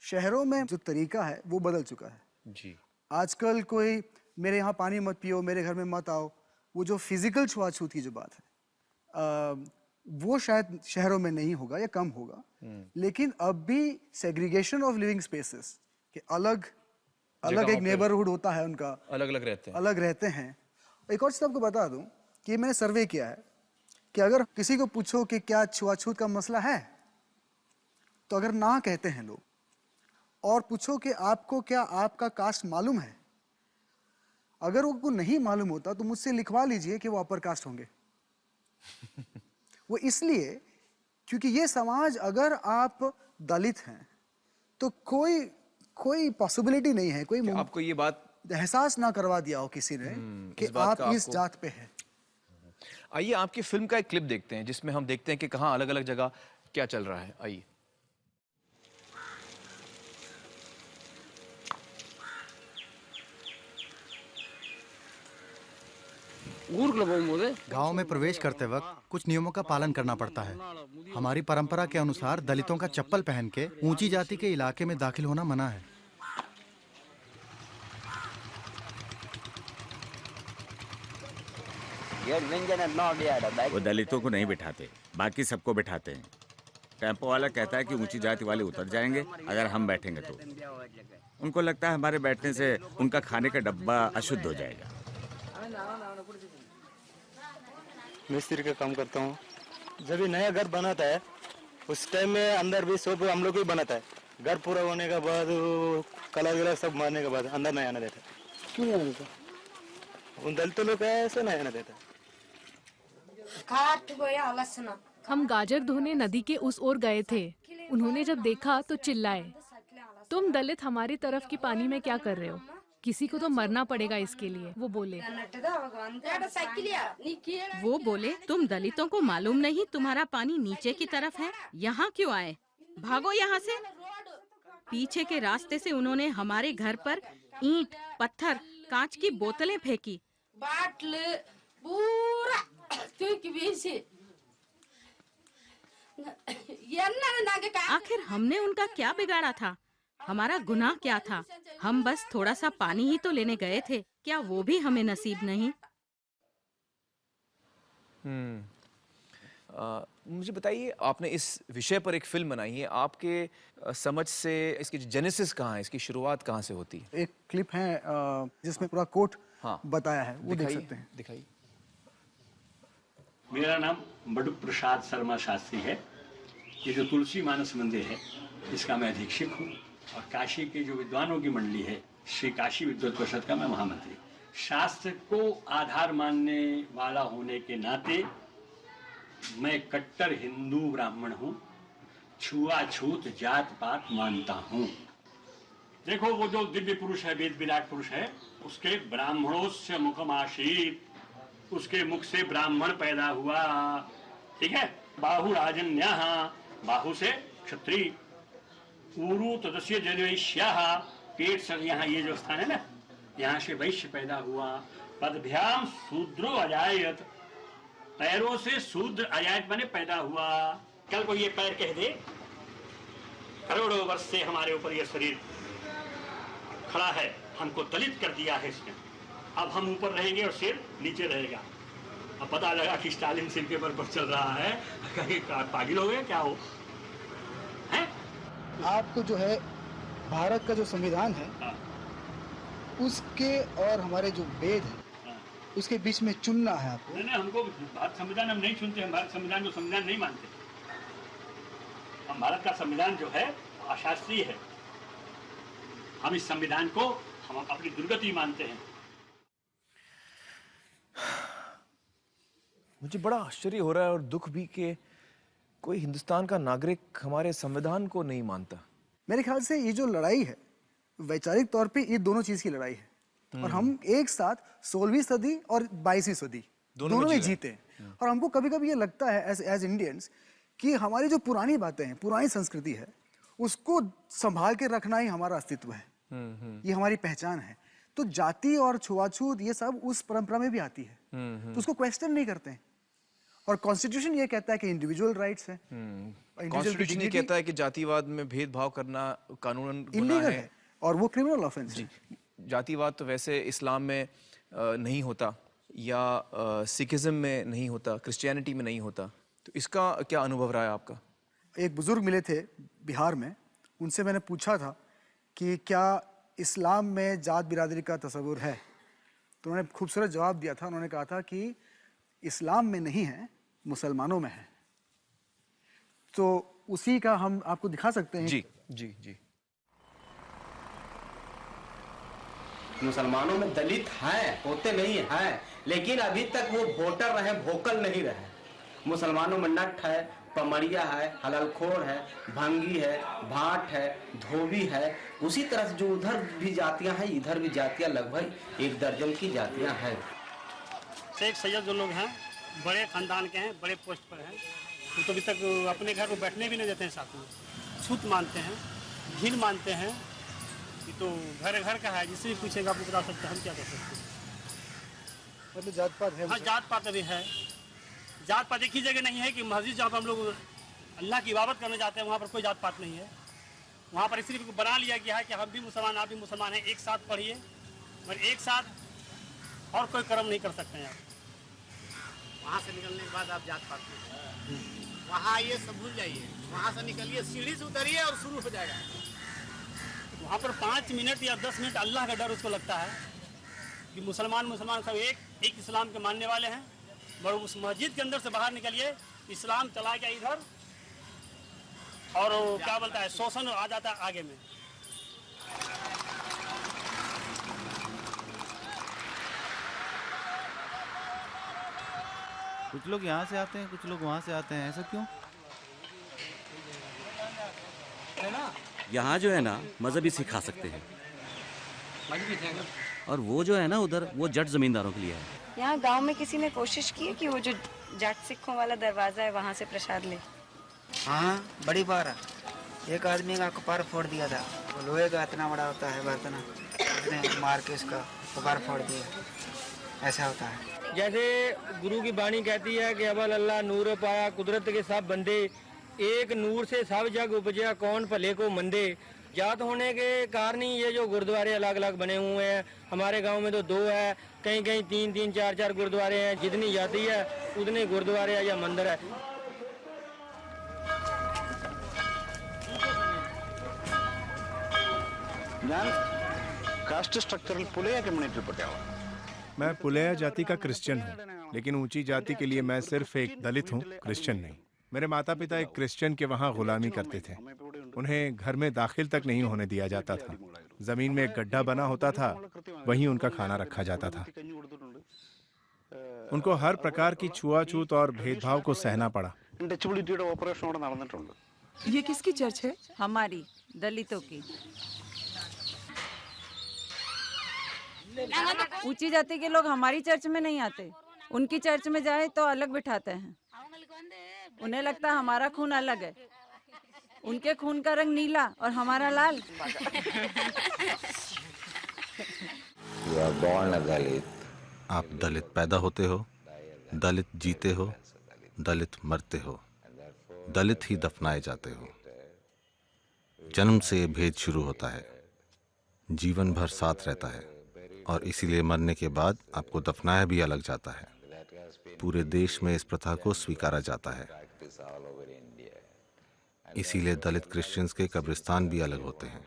शहरों में जो तरीका है वो बदल चुका है जी। आजकल कोई मेरे यहाँ पानी मत पियो, मेरे घर में मत आओ, वो जो फिजिकल छुआछूत की जो बात है वो शायद शहरों में नहीं होगा या कम होगा। लेकिन अब भी सेग्रीगेशन ऑफ लिविंग स्पेसेस के अलग एक नेबरहुड होता है, उनका अलग रहते हैं। एक और चीज आपको बता दूं कि मैंने सर्वे किया है कि अगर किसी को पूछो कि क्या छुआछूत का मसला है, तो अगर ना कहते हैं लोग, और पूछो कि आपको क्या आपका कास्ट मालूम है, अगर उनको नहीं मालूम होता तो मुझसे लिखवा लीजिए कि वो अपर कास्ट होंगे। वो इसलिए क्योंकि ये समाज, अगर आप दलित हैं तो कोई पॉसिबिलिटी नहीं है, कोई आपको ये बात एहसास ना करवा दिया हो किसी ने कि आप इस जात पे हैं। आइए आपकी फिल्म का एक क्लिप देखते हैं जिसमें हम देखते हैं कि कहाँ अलग अलग जगह क्या चल रहा है। आइए। गांव में प्रवेश करते वक्त कुछ नियमों का पालन करना पड़ता है। हमारी परंपरा के अनुसार दलितों का चप्पल पहन के ऊंची जाति के इलाके में दाखिल होना मना है। वो दलितों को नहीं बिठाते, बाकी सबको बिठाते हैं। टेम्पो वाला कहता है कि ऊंची जाति वाले उतर जाएंगे अगर हम बैठेंगे तो। उनको लगता है हमारे बैठने से उनका खाने का डब्बा अशुद्ध हो जाएगा। मिस्त्री का काम करता हूँ। जब ये नया घर बनाता है उस टाइम में अंदर भी सब हम लोग ही बनाता है। घर पूरा होने के बाद कलर वगैरह सब मारने के बाद अंदर नहीं आने देता। क्यों नहीं आने देता? उन दलितों लोग ऐसे नहीं आने देता। हम गाजर धोने नदी के उस ओर गए थे। उन्होंने जब देखा तो चिल्लाए, तुम दलित हमारी तरफ की पानी में क्या कर रहे हो? किसी को तो मरना पड़ेगा इसके लिए, वो बोले। वो बोले, तुम दलितों को मालूम नहीं तुम्हारा पानी नीचे की तरफ है, यहाँ क्यों आए? भागो यहाँ से। पीछे के रास्ते से उन्होंने हमारे घर पर ईंट, पत्थर, कांच की बोतलें फेंकी। आखिर हमने उनका क्या बिगाड़ा था? हमारा गुनाह क्या था? हम बस थोड़ा सा पानी ही तो लेने गए थे, क्या वो भी हमें नसीब नहीं? मुझे बताइए, आपने इस विषय पर एक फिल्म बनाई है, आपके समझ से इसकी जेनेसिस कहाँ है, इसकी शुरुआत कहाँ से होती है? एक क्लिप है जिसमें पूरा कोट बताया है, वो देख सकते हैं। दिखाइए। मेरा नाम बड़ू प्रसाद शर्मा शास्त्री है। ये जो तुलसी मानस मंदिर है, इसका मैं अधीक्षक हूँ और काशी के जो विद्वानों की मंडली है, श्री काशी विद्वत परिषद का मैं महामंत्री। शास्त्र को आधार मानने वाला होने के नाते मैं कट्टर हिंदू ब्राह्मण हूँ, छुआछूत जात पात मानता हूँ। देखो, वो जो दिव्य पुरुष है, वेद विराट पुरुष है, उसके ब्राह्मणोस्य मुखमाशीत, उसके मुख से ब्राह्मण पैदा हुआ, ठीक है। बाहु राजन्यः, बाहु से क्षत्रिय, ऊरु तदस्य जनवैश्यः, पेट से यहाँ ये जो स्थान है ना, यहाँ से वैश्य पैदा हुआ। पदभ्याम शूद्रो अजायत, पैरों से शूद्र अजायत बने पैदा हुआ। कल को ये पैर कह दे, करोड़ों वर्ष से हमारे ऊपर ये शरीर खड़ा है, हमको दलित कर दिया है इसने, अब हम ऊपर रहेंगे और सिर नीचे रहेगा। अब पता लगा कि स्टालिन सिर के पर चल रहा है, कहीं पागल हो गए क्या हो? हैं? आपको जो है भारत का जो संविधान है, उसके और हमारे जो वेद है, उसके बीच में चुनना है आपको। नहीं, हमको भारत संविधान हम नहीं चुनते, हम भारत संविधान को संविधान नहीं मानते। हम भारत का संविधान जो है अशास्त्रीय है, हम इस संविधान को हम अपनी दुर्गति मानते हैं। मुझे बड़ा आश्चर्य हो रहा है और दुख भी कि कोई हिंदुस्तान का नागरिक हमारे संविधान को नहीं मानता। मेरे ख्याल से ये जो लड़ाई है, वैचारिक तौर पे ये दोनों चीज की लड़ाई है, और हम एक साथ 16वीं सदी और 22वीं सदी दोनों में जीते हैं। और हमको कभी कभी ये लगता है एज इंडियंस कि हमारी जो पुरानी बातें हैं, पुरानी संस्कृति है, उसको संभाल के रखना ही हमारा अस्तित्व है, ये हमारी पहचान है। तो जाति और छुआछूत ये सब उस परंपरा में भी आती है, तो उसको क्वेश्चन नहीं करते हैं। और कॉन्स्टिट्यूशन ये कहता है कि इंडिविजुअल राइट्स है, कॉन्स्टिट्यूशन ये कहता है कि जातिवाद में भेदभाव करना कानूनन गुनाह है और वो क्रिमिनल ऑफेंस है। जातिवाद तो वैसे इस्लाम में नहीं होता, या सिखिज्म में नहीं होता, क्रिश्चियनिटी में नहीं होता। तो इसका क्या अनुभव रहा है आपका? एक बुजुर्ग मिले थे बिहार में, उनसे मैंने पूछा था कि क्या इस्लाम में जात बिरादरी का तस्वुर है, तो उन्होंने खूबसूरत जवाब दिया था। उन्होंने कहा था कि इस्लाम में नहीं है, मुसलमानों में है। तो उसी का हम आपको दिखा सकते हैं। जी जी जी। मुसलमानों में दलित हैं, होते नहीं हैं, लेकिन अभी तक वो वोटर रहे, वोकल नहीं रहे। मुसलमानों में नट है, पमड़िया है, हललखोर है, भंगी है, भाट है, धोबी है। उसी तरह से जो उधर भी जातियां हैं, इधर भी जातियां लगभग 1 दर्जन की जातियां हैं। शेख सैयद जो लोग हैं, बड़े खानदान के हैं, बड़े पोस्ट पर हैं, वो तो अभी तक अपने घर को बैठने भी नहीं देते हैं साथ में। छूत मानते हैं, घिन मानते हैं। ये तो घर घर का है, जिससे भी पूछेगा आप बता सकते हैं, हम क्या कर सकते हैं। मतलब जात पात है? हाँ, जात पात अभी है। जात पात एक ही जगह नहीं है कि मस्जिद जहाँ पर हम लोग अल्लाह की इबादत करने जाते हैं, वहाँ पर कोई जात पात नहीं है। वहाँ पर सिर्फ बना लिया गया है कि हम भी मुसलमान, आप भी मुसलमान हैं, एक साथ पढ़िए, मगर एक साथ और कोई कर्म नहीं कर सकते हैं आप। वहाँ से निकलने के बाद आप जात पात में वहाँ आइए, सब भूल जाइए। वहाँ से निकलिए, सीढ़ी से उतरिए और शुरू हो जाएगा। वहाँ पर 5 मिनट या 10 मिनट अल्लाह का डर उसको लगता है कि मुसलमान सब एक इस्लाम के मानने वाले हैं। मगर उस मस्जिद के अंदर से बाहर निकलिए, इस्लाम चला गया इधर, और क्या बोलता है, शोषण आ जाता है आगे में। कुछ लोग यहाँ से आते हैं, कुछ लोग वहाँ से आते हैं, ऐसा क्यों? यहाँ जो है ना मजहबी सिखा सकते हैं, और वो जो है ना उधर वो जट जमींदारों के लिए है। यहाँ गांव में किसी ने कोशिश की है कि वो जो जाट सिखों वाला दरवाजा है वहाँ से प्रसाद ले? हाँ, बड़ी बार है। एक आदमी का कपार फोड़ दिया था। वो लोहे का इतना बड़ा होता है बर्तन, उसने मार के उसका कपार फोड़ दिया। ऐसा होता है। जैसे गुरु की वाणी कहती है कि अवल अल्लाह नूर पाया कुदरत के सब बंदे, एक नूर से सब जग उपजा कौन भले को मंदे। जात होने के कारण ही ये जो गुरुद्वारे अलग अलग बने हुए हैं। हमारे गांव में तो 2 है, कहीं कहीं 3-3, 4-4 गुरुद्वारे हैं। जितनी जाति है उतने गुरुद्वारे है या मंदिर है। Caste structural Pulaya community Patiala. मैं पुलेया जाति का क्रिश्चियन हूँ, लेकिन ऊंची जाति के लिए मैं सिर्फ एक दलित हूँ, क्रिश्चियन नहीं। मेरे माता पिता एक क्रिश्चियन के वहाँ गुलामी करते थे। उन्हें घर में दाखिल तक नहीं होने दिया जाता था। जमीन में एक गड्ढा बना होता था, वहीं उनका खाना रखा जाता था। उनको हर प्रकार की छुआछूत और भेदभाव को सहना पड़ा। ये किसकी चर्च है? हमारी, दलितों की। ऊंची जाति के लोग हमारी चर्च में नहीं आते, उनकी चर्च में जाए तो अलग बिठाते हैं। उन्हें लगता है हमारा खून अलग है। उनके खून का रंग नीला और हमारा लाल। आप दलित पैदा होते हो, दलित जीते हो, दलित मरते हो, दलित ही दफनाए जाते हो। जन्म से भेद शुरू होता है, जीवन भर साथ रहता है, और इसीलिए मरने के बाद आपको दफनाया भी अलग जाता है। पूरे देश में इस प्रथा को स्वीकारा जाता है। इसीलिए दलित क्रिश्चियंस के कब्रिस्तान भी अलग होते हैं।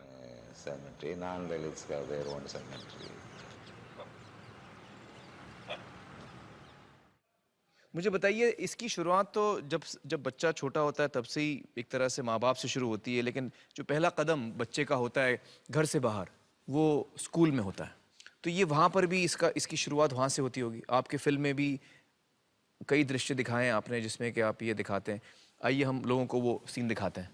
मुझे बताइए, इसकी शुरुआत तो जब बच्चा छोटा होता है तब से ही एक तरह से माँ बाप से शुरू होती है, लेकिन जो पहला कदम बच्चे का होता है घर से बाहर, वो स्कूल में होता है। तो ये वहाँ पर भी इसकी शुरुआत वहाँ से होती होगी। आपके फिल्म में भी कई दृश्य दिखाए हैं आपने जिसमें कि आप ये दिखाते हैं। आइए हम लोगों को वो सीन दिखाते हैं।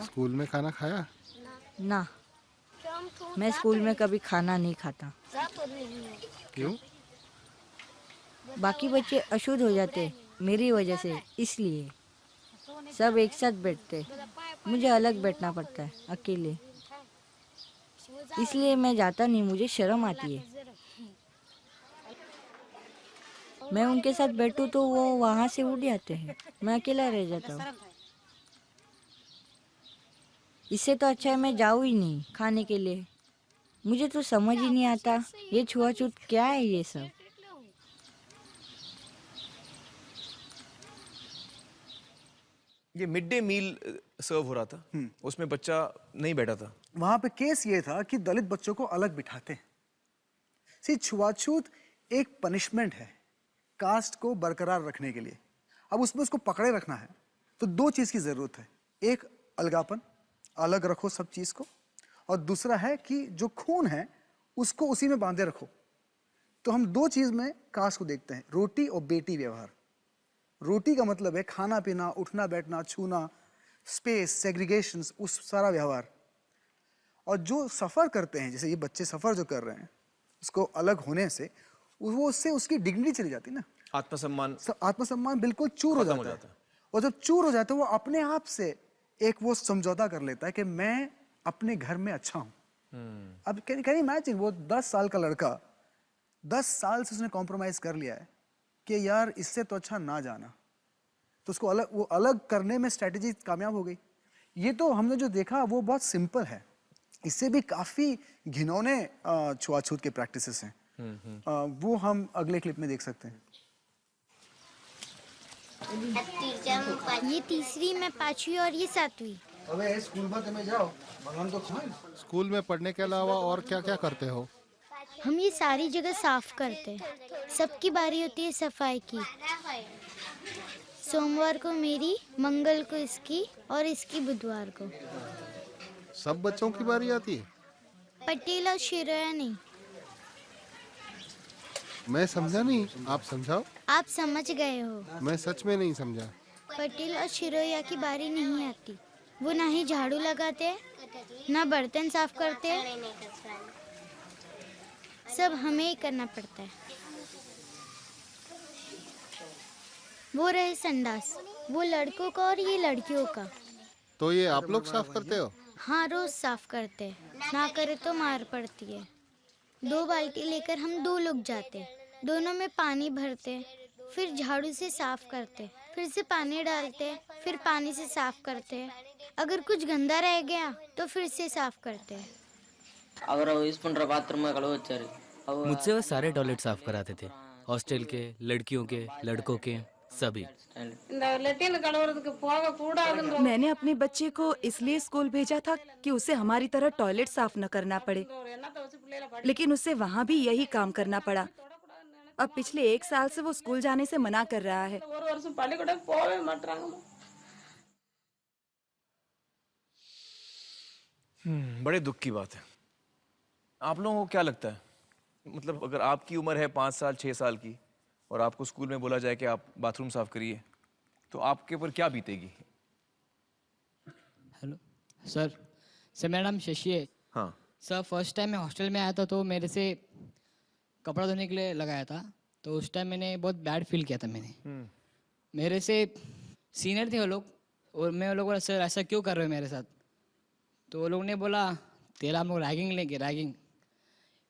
स्कूल में खाना खाया? ना, मैं स्कूल में कभी खाना नहीं खाता। क्यों? बाकी बच्चे अशुद्ध हो जाते मेरी वजह से, इसलिए सब एक साथ बैठते, मुझे अलग बैठना पड़ता है, अकेले। इसलिए मैं जाता नहीं, मुझे शर्म आती है। मैं उनके साथ बैठूं तो वो वहाँ से उठ जाते हैं, मैं अकेला रह जाता हूँ। इससे तो अच्छा है मैं जाऊँ ही नहीं खाने के लिए। मुझे तो समझ ही नहीं आता ये छुआछूत क्या है ये सब। ये मिड डे मील सर्व हो रहा था, उसमें बच्चा नहीं बैठा था। वहां पे केस ये था कि दलित बच्चों को अलग बिठाते हैं। सी, छुआछूत एक पनिशमेंट है कास्ट को बरकरार रखने के लिए। अब उसमें उसको पकड़े रखना है तो 2 चीज की जरूरत है। एक अलगापन, अलग रखो सब चीज को, और दूसरा है कि जो खून है उसको उसी में बांधे रखो। तो हम 2 चीज में कास्ट को देखते हैं, रोटी और बेटी व्यवहार। रोटी का मतलब है खाना पीना, उठना बैठना, छूना, स्पेस, सेग्रीगेशंस, उस सारा व्यवहार। और जो सफ़र करते हैं, जैसे ये बच्चे सफ़र जो कर रहे हैं, उसको अलग होने से वो उससे उसकी डिग्निटी चली जाती है ना, आत्मसम्मान बिल्कुल चूर हो जाता है। और जब चूर हो जाता है वो अपने आप से एक वो समझौता कर लेता है कि मैं अपने घर में अच्छा हूँ। अब कैन यू इमेजिन, वो 10 साल का लड़का 10 साल से उसने कॉम्प्रोमाइज कर लिया है कि यार इससे तो अच्छा ना जाना, तो उसको वो अलग करने में स्ट्रेटेजी कामयाब हो गई। ये तो हमने जो देखा वो बहुत सिंपल है, इससे भी काफी घिनौने छुआछूत के प्रैक्टिसेस हैं। वो हम अगले क्लिप में देख सकते हैं। ये तीसरी में 5वीं और ये 7वीं। अबे स्कूल में जाओ, भगवान तो स्कूल में पढ़ने के अलावा और क्या क्या करते हो? हम ये सारी जगह साफ करते हैं। सबकी बारी होती है सफाई की। सोमवार को मेरी, मंगल को इसकी और इसकी बुधवार को। सब बच्चों की बारी आती है? पटेल और शिरोया नहीं। मैं समझा नहीं, आप समझाओ। आप समझ गए हो। मैं सच में नहीं समझा। पटेल और शिरोया की बारी नहीं आती। वो ना ही झाड़ू लगाते, ना बर्तन साफ करते, सब हमें ही करना पड़ता है। वो रहे संडास, वो लड़कों का और ये लड़कियों का। तो ये आप लोग साफ करते हो? हाँ, रोज साफ करते, ना करे तो मार पड़ती है। 2 बाल्टी लेकर हम 2 लोग जाते, दोनों में पानी भरते, फिर झाड़ू से साफ करते, फिर से पानी डालते, फिर पानी से साफ करते। अगर कुछ गंदा रह गया तो फिर से साफ करते। मुझसे वो सारे टॉयलेट साफ कराते थे, हॉस्टल के, लड़कियों के, लड़कों के, सभी। मैंने अपने बच्चे को इसलिए स्कूल भेजा था कि उसे हमारी तरह टॉयलेट साफ न करना पड़े, लेकिन उसे वहाँ भी यही काम करना पड़ा। अब पिछले 1 साल से वो स्कूल जाने से मना कर रहा है। बड़े दुख की बात है। आप लोगों को क्या लगता है, मतलब अगर आपकी उम्र है 5 साल 6 साल की और आपको स्कूल में बोला जाए कि आप बाथरूम साफ करिए, तो आपके ऊपर क्या बीतेगी? हेलो सर, मेरा नाम शशि है। हाँ सर, फर्स्ट टाइम मैं हॉस्टल में आया था तो मेरे से कपड़ा धोने के लिए लगाया था, तो उस टाइम मैंने बहुत बैड फील किया था। मेरे से सीनियर थे वो लोग, और मैं वो लोग बोला सर ऐसा क्यों कर रहे हो मेरे साथ, तो वो लोग ने बोला तेरा हम लोग रैगिंग लेंगे, रैगिंग।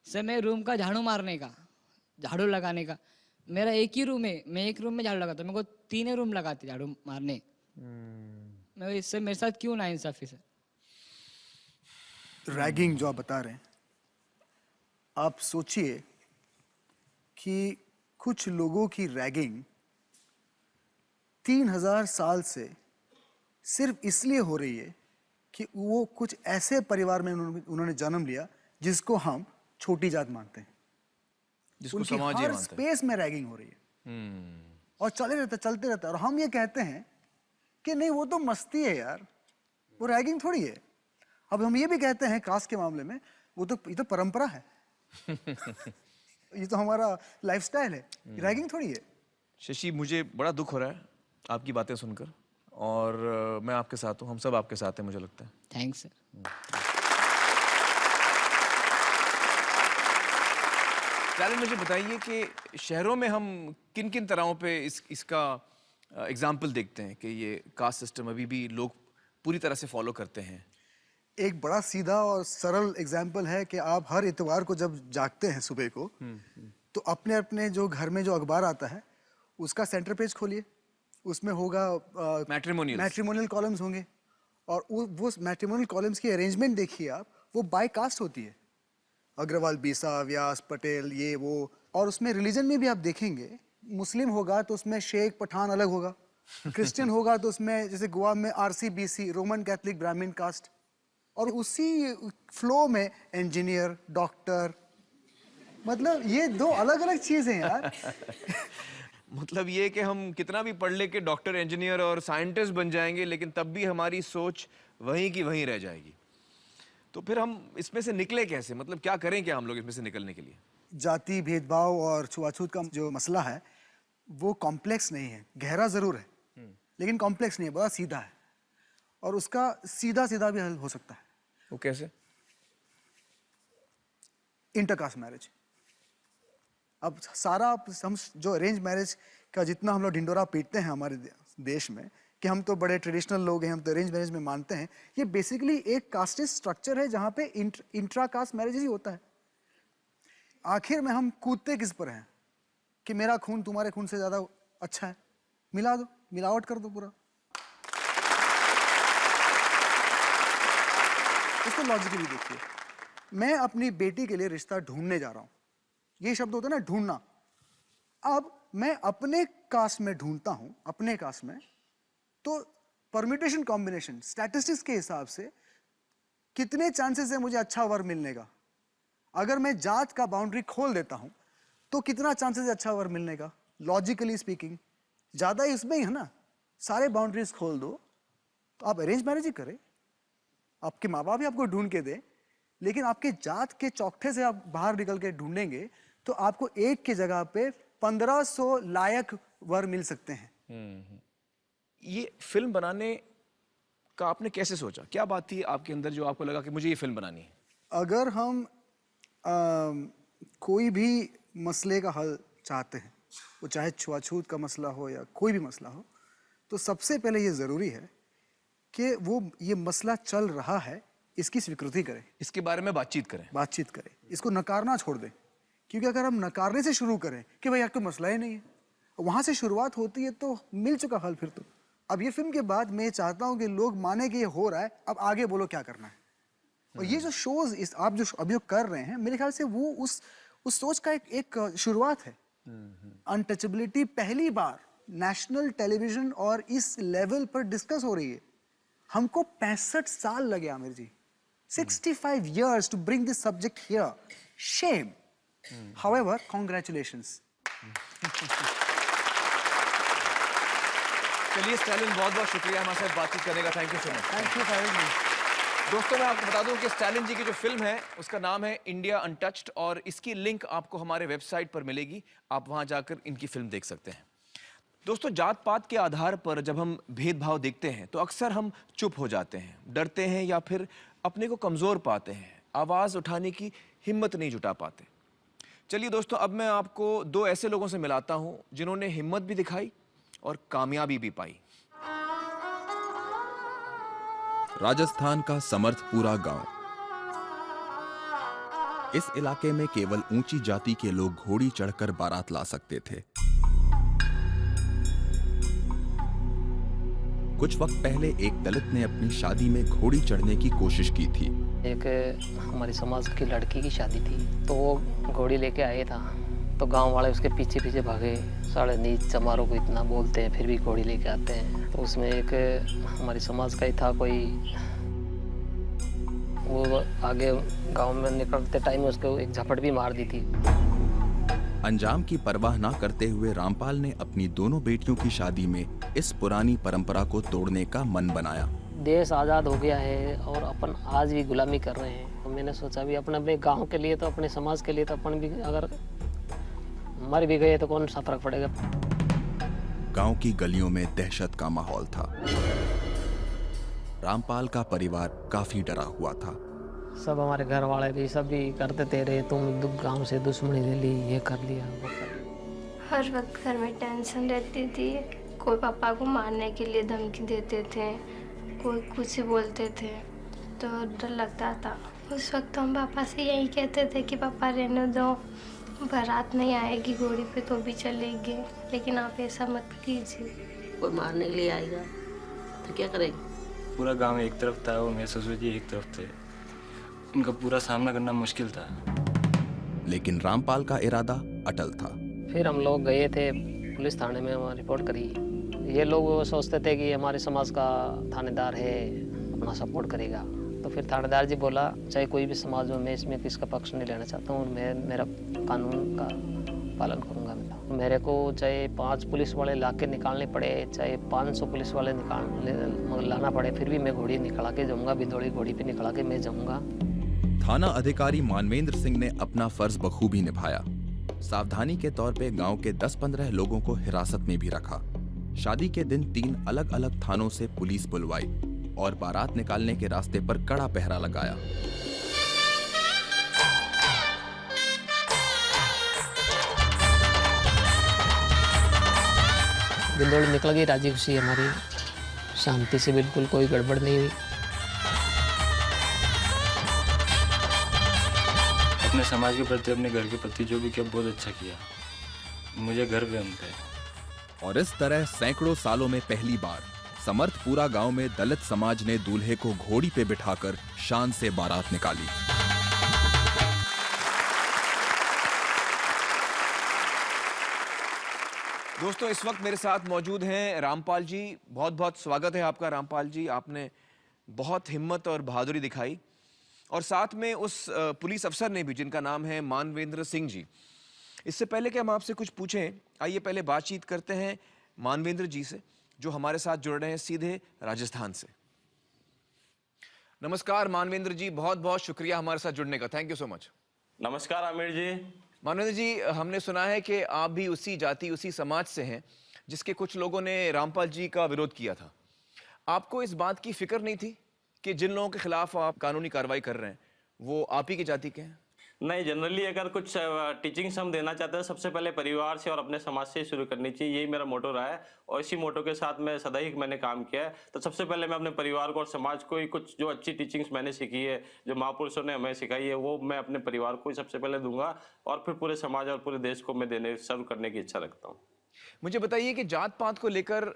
सर, मैं रूम का झाड़ू मारने का, झाड़ू लगाने का, मेरा एक ही रूम है, मैं एक रूम में झाड़ू लगाता, मेरे को 3 रूम लगाते झाड़ू मारने। मैं इससे मेरे साथ क्यों नाइंसाफी सर? रैगिंग जो आप बता रहे हैं, आप सोचिए कि कुछ लोगों की रैगिंग 3000 साल से सिर्फ इसलिए हो रही है कि वो कुछ ऐसे परिवार में उन्होंने जन्म लिया जिसको हम छोटी जात मानते हैं, जिसको उनकी समाज हर स्पेस में रैगिंग हो रही है और चलते रहता है। और हम ये कहते हैं कि नहीं वो तो मस्ती है यार, वो रैगिंग थोड़ी है। अब हम ये भी कहते हैं कास्ट के मामले में ये तो परंपरा है ये तो हमारा लाइफस्टाइल है, रैगिंग थोड़ी है। शशि, मुझे बड़ा दुख हो रहा है आपकी बातें सुनकर, और मैं आपके साथ हूँ, हम सब आपके साथ हैं, मुझे लगता है। Thanks sir. चलिए मुझे बताइए कि शहरों में हम किन किन तरहों पे इसका एग्जाम्पल देखते हैं कि ये कास्ट सिस्टम अभी भी लोग पूरी तरह से फॉलो करते हैं। एक बड़ा सीधा और सरल एग्जाम्पल है कि आप हर इतवार को जब जागते हैं सुबह को, तो अपने अपने जो घर में जो अखबार आता है उसका सेंटर पेज खोलिए, उसमें होगा मैट्रिमोनियल कॉलम्स होंगे, और वो मैट्रिमोनियल कॉलम्स की अरेंजमेंट देखिए आप, वो बाय कास्ट होती है, अग्रवाल, बीसा, व्यास, पटेल, ये वो। और उसमें रिलीजन में भी आप देखेंगे, मुस्लिम होगा तो उसमें शेख पठान अलग होगा, क्रिश्चियन होगा तो उसमें जैसे गोवा में आरसी, बीसी, रोमन कैथलिक, ब्राह्मण कास्ट, और उसी फ्लो में इंजीनियर, डॉक्टर, मतलब ये 2 अलग अलग चीजें हैं यार मतलब ये कि हम कितना भी पढ़ ले के डॉक्टर, इंजीनियर और साइंटिस्ट बन जाएंगे, लेकिन तब भी हमारी सोच वहीं की वहीं रह जाएगी। तो फिर हम इसमें से निकले कैसे, मतलब क्या करें क्या हम लोग इसमें से निकलने के लिए? जाति भेदभाव और छुआछूत का जो मसला है वो कॉम्प्लेक्स नहीं है, गहरा जरूर है लेकिन कॉम्प्लेक्स नहीं है, बड़ा सीधा है, और उसका सीधा सीधा भी हल हो सकता है। वो कैसे? Intercaste marriage. अब सारा हम जो अरेंज मैरिज का जितना हम लोग ढिंडोरा पीटते हैं हमारे देश में कि हम तो बड़े ट्रेडिशनल लोग हैं, हम तो अरेंज मैरिज में मानते हैं, ये बेसिकली एक कास्टिस्ट स्ट्रक्चर है जहां पे इंट्रा कास्ट मैरिज ही होता है। आखिर में हम कूदते किस पर हैं कि मेरा खून तुम्हारे खून से ज्यादा अच्छा है, मिला दो, मिलावट कर दो पूरा। इसको लॉजिकली देखिए, मैं अपनी बेटी के लिए रिश्ता ढूंढने जा रहा हूं, ये शब्द होता है ना, ढूंढना। अब मैं अपने कास्ट में ढूंढता हूं, अपने कास्ट में, तो परम्यूटेशन कॉम्बिनेशन स्टैटिस्टिक्स के हिसाब से कितने चांसेस है मुझे अच्छा वर मिलने का। अगर मैं जात का बाउंड्री खोल देता हूं तो कितना चांसेस है अच्छा वर मिलने का, लॉजिकली स्पीकिंग ज्यादा इसमें ही है ना। सारे बाउंड्रीज खोल दो तो आप अरेंज मैरिज ही करें, आपके माँ बाप ही आपको ढूंढ के दे, लेकिन आपके जात के चौखटे से आप बाहर निकल के ढूंढेंगे तो आपको एक की जगह पे 1500 लायक वर मिल सकते हैं। ये फिल्म बनाने का आपने कैसे सोचा? क्या बात थी आपके अंदर जो आपको लगा कि मुझे ये फिल्म बनानी है? अगर हम कोई भी मसले का हल चाहते हैं, वो चाहे छुआछूत का मसला हो या कोई भी मसला हो, तो सबसे पहले ये ज़रूरी है कि वो ये मसला चल रहा है, इसकी स्वीकृति करें, इसके बारे में बातचीत करें, इसको नकारना छोड़ दें। क्योंकि अगर हम नकारने से शुरू करें कि भाई कोई मसला ही नहीं है, वहाँ से शुरुआत होती है तो मिल चुका हल फिर तो। अब ये फिल्म के बाद मैं चाहता हूँ कि लोग माने कि ये हो रहा है, अब आगे बोलो क्या करना है। और ये जो शोज इस आप जो अभी कर रहे हैं, मेरे ख्याल से वो उस सोच का एक शुरुआत है। अनटचेबिलिटी पहली बार नेशनल टेलीविजन और इस लेवल पर डिस्कस हो रही है। हमको 65 साल लगे आमिर जी, 65 years to bring this subject here. Shame. However, congratulations. चलिए स्टैलिन, बहुत बहुत शुक्रिया हमारे साथ बातचीत करने का। Thank you so much. Thank you for having me. दोस्तों, मैं आपको बता दूं कि स्टैलिन जी की जो फिल्म है उसका नाम है इंडिया अनटच्ड, और इसकी लिंक आपको हमारे वेबसाइट पर मिलेगी। आप वहां जाकर इनकी फिल्म देख सकते हैं। दोस्तों, जात पात के आधार पर जब हम भेदभाव देखते हैं तो अक्सर हम चुप हो जाते हैं, डरते हैं या फिर अपने को कमज़ोर पाते हैं, आवाज़ उठाने की हिम्मत नहीं जुटा पाते। चलिए दोस्तों, अब मैं आपको दो ऐसे लोगों से मिलाता हूं जिन्होंने हिम्मत भी दिखाई और कामयाबी भी पाई। राजस्थान का समर्थपुरा गांव। इस इलाके में केवल ऊंची जाति के लोग घोड़ी चढ़कर बारात ला सकते थे। कुछ वक्त पहले एक दलित ने अपनी शादी में घोड़ी चढ़ने की कोशिश की थी। एक हमारी समाज की लड़की की शादी थी, तो वो घोड़ी लेके आया था, तो गांव वाले उसके पीछे पीछे भागे। साढ़े नीच चमारों को इतना बोलते हैं, फिर भी घोड़ी लेके आते हैं। तो उसमें एक हमारी समाज का ही था कोई, वो आगे गांव में निकलते टाइम उसको एक झपट भी मार दी थी। अंजाम की परवाह ना करते हुए रामपाल ने अपनी दोनों बेटियों की शादी में इस पुरानी परंपरा को तोड़ने का मन बनाया। देश आज़ाद हो गया है और अपन आज भी गुलामी कर रहे हैं। तो मैंने सोचा भी अपने गांव के लिए, तो अपने समाज के लिए, तो अपन भी अगर मर भी गए तो कौन सा फर्क पड़ेगा। गांव की गलियों में दहशत का माहौल था। रामपाल का परिवार काफी डरा हुआ था। सब हमारे घर वाले भी सब भी करते थे, रे तुम गांव से दुश्मनी ले ली, ये कर लिया वो कर लिया। हर वक्त घर में टेंशन रहती थी। कोई पापा को मारने के लिए धमकी देते थे, कोई कुछ बोलते थे, तो डर लगता था। उस वक्त हम पापा से यही कहते थे कि पापा रहने दो, बारात नहीं आएगी घोड़ी पे तो भी चलेगी, लेकिन आप ऐसा मत कीजिए। कोई मारने के लिए आएगा तो क्या करेंगे। पूरा गांव एक तरफ था और मेरे ससुर जी एक तरफ थे, उनका पूरा सामना करना मुश्किल था। लेकिन रामपाल का इरादा अटल था। फिर हम लोग गए थे पुलिस थाने में, वहाँ रिपोर्ट करी। ये लोग वो सोचते थे कि हमारे समाज का थानेदार है, अपना सपोर्ट करेगा। तो फिर थानेदार जी बोला, चाहे कोई भी समाज हो, मैं इसमें किसका पक्ष नहीं लेना चाहता हूँ, मैं मेरा कानून का पालन करूँगा। मेरे को चाहे 5 पुलिस वाले ला के निकालने पड़े, चाहे 500 पुलिस वाले लाना पड़े, फिर भी मैं घोड़ी निकला के जाऊँगा, बिदौड़ी घोड़ी पे निकला के मैं जाऊँगा। थाना अधिकारी मानवेंद्र सिंह ने अपना फर्ज बखूबी निभाया। सावधानी के तौर पे गांव के 10-15 लोगों को हिरासत में भी रखा। शादी के दिन 3 अलग-अलग थानों से पुलिस बुलवाई और बारात निकालने के रास्ते पर कड़ा पहरा लगाया। बिंदौड़ी निकल गई राजी खुशी हमारी, शांति से, बिल्कुल कोई गड़बड़ नहीं हुई। अपने समाज के प्रति, अपने घर के प्रति जो भी किया बहुत अच्छा किया, मुझे गर्व है उन पे। और इस तरह सैकड़ों सालों में पहली बार समर्थपुरा गांव में दलित समाज ने दूल्हे को घोड़ी पे बिठाकर शान से बारात निकाली। दोस्तों, इस वक्त मेरे साथ मौजूद हैं रामपाल जी। बहुत बहुत स्वागत है आपका रामपाल जी। आपने बहुत हिम्मत और बहादुरी दिखाई, और साथ में उस पुलिस अफसर ने भी, जिनका नाम है मानवेंद्र सिंह जी। इससे पहले कि हम आपसे कुछ पूछें, आइए पहले बातचीत करते हैं मानवेंद्र जी से, जो हमारे साथ जुड़ रहे हैं सीधे राजस्थान से। नमस्कार मानवेंद्र जी, बहुत बहुत शुक्रिया हमारे साथ जुड़ने का। Thank you so much. नमस्कार आमिर जी, मानवेंद्र जी, हमने सुना है कि आप भी उसी जाति, उसी समाज से हैं जिसके कुछ लोगों ने रामपाल जी का विरोध किया था। आपको इस बात की फिक्र नहीं थी कि जिन लोगों के खिलाफ आप कानूनी कार्रवाई कर रहे हैं वो आप ही की जाति के हैं? नहीं, जनरली अगर कुछ टीचिंग्स हम देना चाहते हैं, सबसे पहले परिवार से और अपने समाज से शुरू करनी चाहिए। यही मेरा मोटो रहा है और इसी मोटो के साथ मैं सदा ही मैंने काम किया है। तो सबसे पहले मैं अपने परिवार को और समाज को ही कुछ जो अच्छी टीचिंग्स मैंने सीखी है, जो महापुरुषों ने हमें सिखाई है, वो मैं अपने परिवार को ही सबसे पहले दूंगा और फिर पूरे समाज और पूरे देश को मैं सर्व करने की इच्छा रखता हूँ। मुझे बताइए कि जात पात को लेकर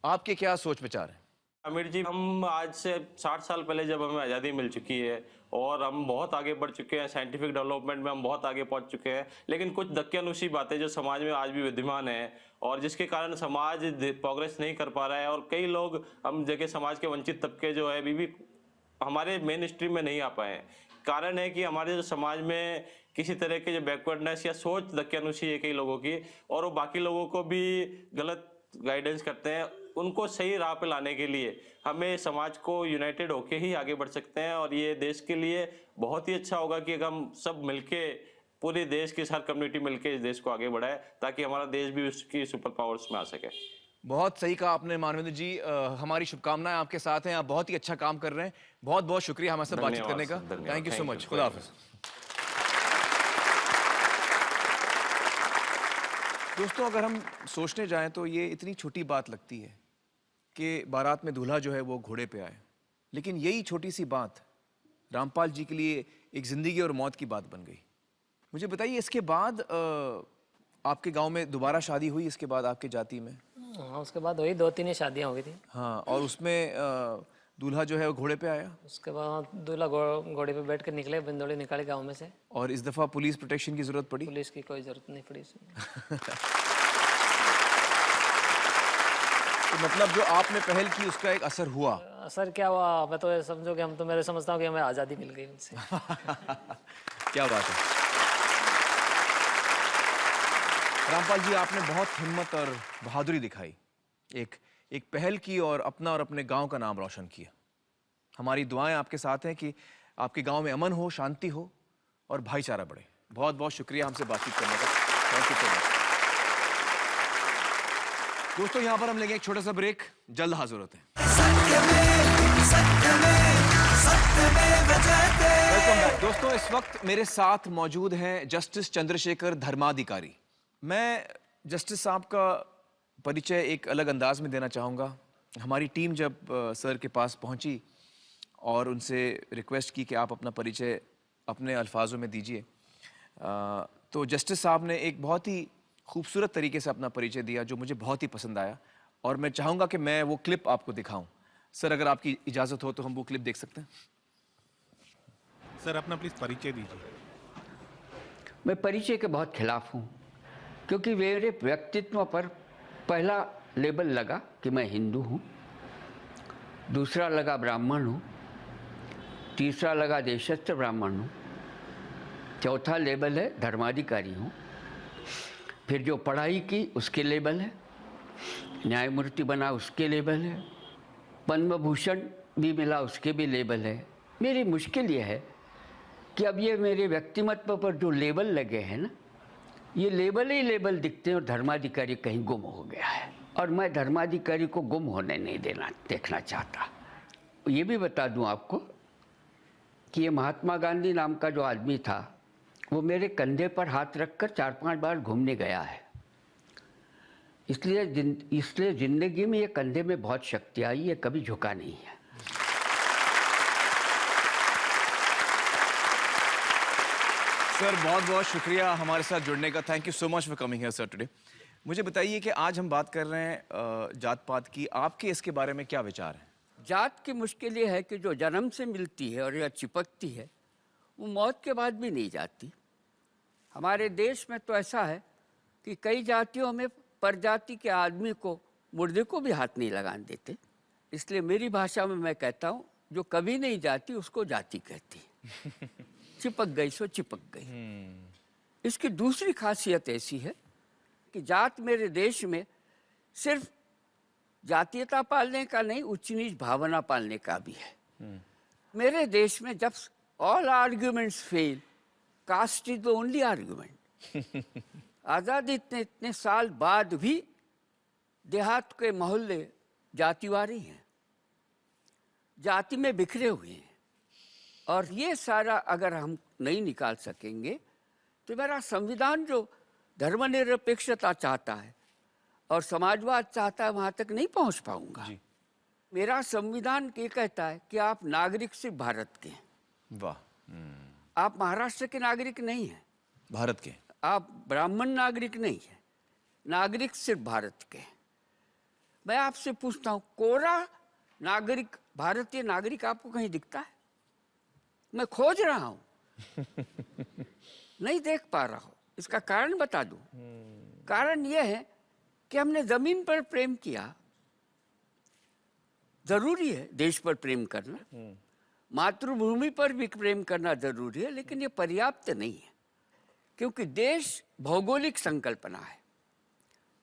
आपके क्या सोच विचार हैं? आमिर जी, हम आज से 60 साल पहले जब हमें आज़ादी मिल चुकी है और हम बहुत आगे बढ़ चुके हैं, साइंटिफिक डेवलपमेंट में हम बहुत आगे पहुंच चुके हैं, लेकिन कुछ दकियानुसी बातें जो समाज में आज भी विद्यमान है और जिसके कारण समाज प्रोग्रेस नहीं कर पा रहा है और कई लोग हम जगह समाज के वंचित तबके जो है अभी भी हमारे मेन स्ट्रीम में नहीं आ पाए हैं। कारण है कि हमारे जो समाज में किसी तरह के जो बैकवर्डनेस या सोच दकियानुसी है कई लोगों की और वो बाकी लोगों को भी गलत गाइडेंस करते हैं। उनको सही राह पे लाने के लिए हमें समाज को यूनाइटेड होके ही आगे बढ़ सकते हैं और ये देश के लिए बहुत ही अच्छा होगा कि अगर हम सब मिलके पूरे देश की हर कम्युनिटी मिलके इस देश को आगे बढ़ाए ताकि हमारा देश भी उसकी सुपर पावर्स में आ सके। बहुत सही कहा आपने मानवेंद्र जी। हमारी शुभकामनाएं आपके साथ हैं, आप बहुत ही अच्छा काम कर रहे हैं। बहुत बहुत शुक्रिया हमारे साथ बातचीत करने का। Thank you so much. खुदा हाफिज। दोस्तों, अगर हम सोचने जाएं तो ये इतनी छोटी बात लगती है कि बारात में दूल्हा जो है वो घोड़े पे आए, लेकिन यही छोटी सी बात रामपाल जी के लिए एक जिंदगी और मौत की बात बन गई। मुझे बताइए, इसके बाद आपके गांव में दोबारा शादी हुई? इसके बाद आपके जाति में? हाँ, उसके बाद वही 2-3 शादियाँ हो गई थी। हाँ, और उसमें दूल्हा जो है वो घोड़े पे आया? उसके बाद दूल्हा घोड़े पे बैठ कर निकले, बिंदौली निकाले गांव में से। और इस दफा पुलिस प्रोटेक्शन की जरूरत पड़ी? पुलिस की कोई जरूरत नहीं पड़ी इसमें। तो मतलब जो आपने पहल की उसका एक असर हुआ? असर क्या हुआ, मैं तो समझो कि हम तो मेरे समझता हूँ कि हमें आज़ादी मिल गई उनसे। क्या बात है रामपाल जी, आपने बहुत हिम्मत और बहादुरी दिखाई, एक पहल की और अपने गांव का नाम रोशन किया। हमारी दुआएं आपके साथ हैं कि आपके गांव में अमन हो, शांति हो और भाईचारा बढ़े। बहुत बहुत शुक्रिया हमसे बातचीत करने का। Thank you so much. दोस्तों, यहाँ पर हम लेंगे एक छोटा सा ब्रेक, जल्द हाजिर होते हैं। Welcome back. दोस्तों, इस वक्त मेरे साथ मौजूद हैं जस्टिस चंद्रशेखर धर्माधिकारी। मैं जस्टिस साहब का परिचय एक अलग अंदाज में देना चाहूँगा। हमारी टीम जब सर के पास पहुँची और उनसे रिक्वेस्ट की कि आप अपना परिचय अपने अल्फाजों में दीजिए, तो जस्टिस साहब ने एक बहुत ही खूबसूरत तरीके से अपना परिचय दिया जो मुझे बहुत ही पसंद आया और मैं चाहूँगा कि मैं वो क्लिप आपको दिखाऊँ। सर, अगर आपकी इजाज़त हो तो हम वो क्लिप देख सकते हैं? सर, अपना प्लीज़ परिचय दीजिए। मैं परिचय के बहुत खिलाफ हूँ क्योंकि मेरे व्यक्तित्व पर पहला लेबल लगा कि मैं हिंदू हूँ, दूसरा लगा ब्राह्मण हूँ, तीसरा लगा देशस्थ ब्राह्मण हूँ, चौथा लेबल है धर्माधिकारी हूँ, फिर जो पढ़ाई की उसके लेबल है, न्यायमूर्ति बना उसके लेबल है, पद्म भूषण भी मिला उसके भी लेबल है। मेरी मुश्किल ये है कि अब ये मेरे व्यक्तिमत्व पर जो लेबल लगे हैं ना, ये लेबल ही लेबल दिखते हैं और धर्माधिकारी कहीं गुम हो गया है और मैं धर्माधिकारी को गुम होने नहीं देखना चाहता। ये भी बता दूं आपको कि ये महात्मा गांधी नाम का जो आदमी था वो मेरे कंधे पर हाथ रखकर 4-5 बार घूमने गया है, इसलिए जिंदगी में ये कंधे में बहुत शक्ति आई, ये कभी झुका नहीं है। सर, बहुत बहुत शुक्रिया हमारे साथ जुड़ने का। Thank you so much for coming here sir today. मुझे बताइए कि आज हम बात कर रहे हैं जात पात की, आपके इसके बारे में क्या विचार है? जात की मुश्किल ये है कि जो जन्म से मिलती है और या चिपकती है वो मौत के बाद भी नहीं जाती। हमारे देश में तो ऐसा है कि कई जातियों में परजाति के आदमी को मुर्दे को भी हाथ नहीं लगाने देते। इसलिए मेरी भाषा में मैं कहता हूँ, जो कभी नहीं जाती उसको जाति कहती। चिपक गई सो चिपक गई। इसकी दूसरी खासियत ऐसी है कि जात मेरे देश में सिर्फ जातीयता पालने का नहीं, उच्च नीच भावना पालने का भी है। मेरे देश में जब all arguments fail, caste is the only argument. आज़ादी इतने साल बाद भी देहात के मोहल्ले जातिवारी हैं, जाति में बिखरे हुए हैं। और ये सारा अगर हम नहीं निकाल सकेंगे तो मेरा संविधान जो धर्मनिरपेक्षता चाहता है और समाजवाद चाहता है, वहाँ तक नहीं पहुँच पाऊंगा। मेरा संविधान ये कहता है कि आप नागरिक सिर्फ भारत के हैं। वाह। आप महाराष्ट्र के नागरिक नहीं हैं, भारत के। आप ब्राह्मण नागरिक नहीं है, नागरिक सिर्फ भारत के। मैं आपसे पूछता हूँ, कोरा नागरिक, भारतीय नागरिक आपको कहीं दिखता है? मैं खोज रहा हूँ, नहीं देख पा रहा हूँ। इसका कारण बता दूं। कारण यह है कि हमने जमीन पर प्रेम किया। जरूरी है देश पर प्रेम करना, मातृभूमि पर भी प्रेम करना जरूरी है, लेकिन ये पर्याप्त नहीं है, क्योंकि देश भौगोलिक संकल्पना है,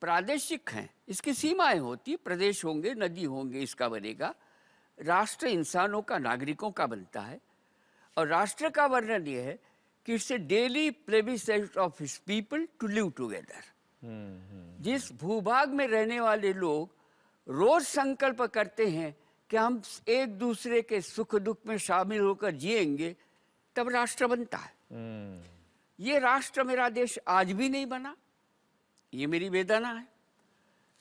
प्रादेशिक है, इसकी सीमाएं होती, प्रदेश होंगे, नदी होंगे, इसका बनेगा। राष्ट्र इंसानों का, नागरिकों का बनता है, और राष्ट्र का वर्णन यह है कि it's a daily plebiscite of his people to live together. जिस भूभाग में रहने वाले लोग रोज संकल्प करते हैं कि हम एक दूसरे के सुख दुख में शामिल होकर जिएंगे, तब राष्ट्र बनता है। ये राष्ट्र, मेरा देश आज भी नहीं बना। ये मेरी वेदना है,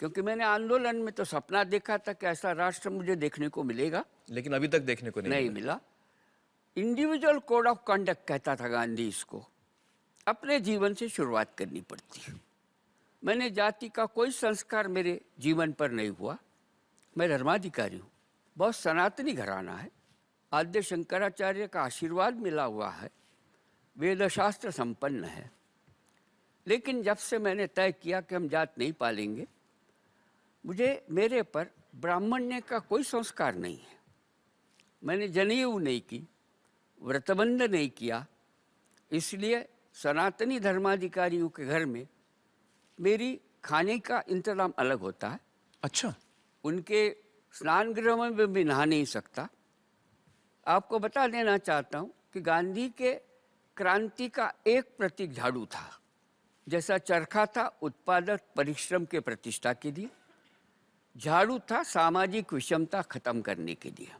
क्योंकि मैंने आंदोलन में तो सपना देखा था कि ऐसा राष्ट्र मुझे देखने को मिलेगा, लेकिन अभी तक देखने को नहीं मिला। इंडिविजुअल कोड ऑफ कंडक्ट कहता था गांधी इसको, अपने जीवन से शुरुआत करनी पड़ती है। मैंने जाति का कोई संस्कार मेरे जीवन पर नहीं हुआ। मैं धर्माधिकारी हूँ, बहुत सनातनी घराना है, आद्य शंकराचार्य का आशीर्वाद मिला हुआ है, वेदशास्त्र संपन्न है। लेकिन जब से मैंने तय किया कि हम जात नहीं पालेंगे, मेरे पर ब्राह्मण्य का कोई संस्कार नहीं है। मैंने जनेऊ नहीं की, व्रतबंध नहीं किया, इसलिए सनातनी धर्माधिकारियों के घर में मेरी खाने का इंतजाम अलग होता है। अच्छा। उनके स्नान गृह में भी नहा नहीं सकता। आपको बता देना चाहता हूँ कि गांधी के क्रांति का एक प्रतीक झाड़ू था। जैसा चरखा था उत्पादक परिश्रम के प्रतिष्ठा के लिए, झाड़ू था सामाजिक विषमता खत्म करने के लिए।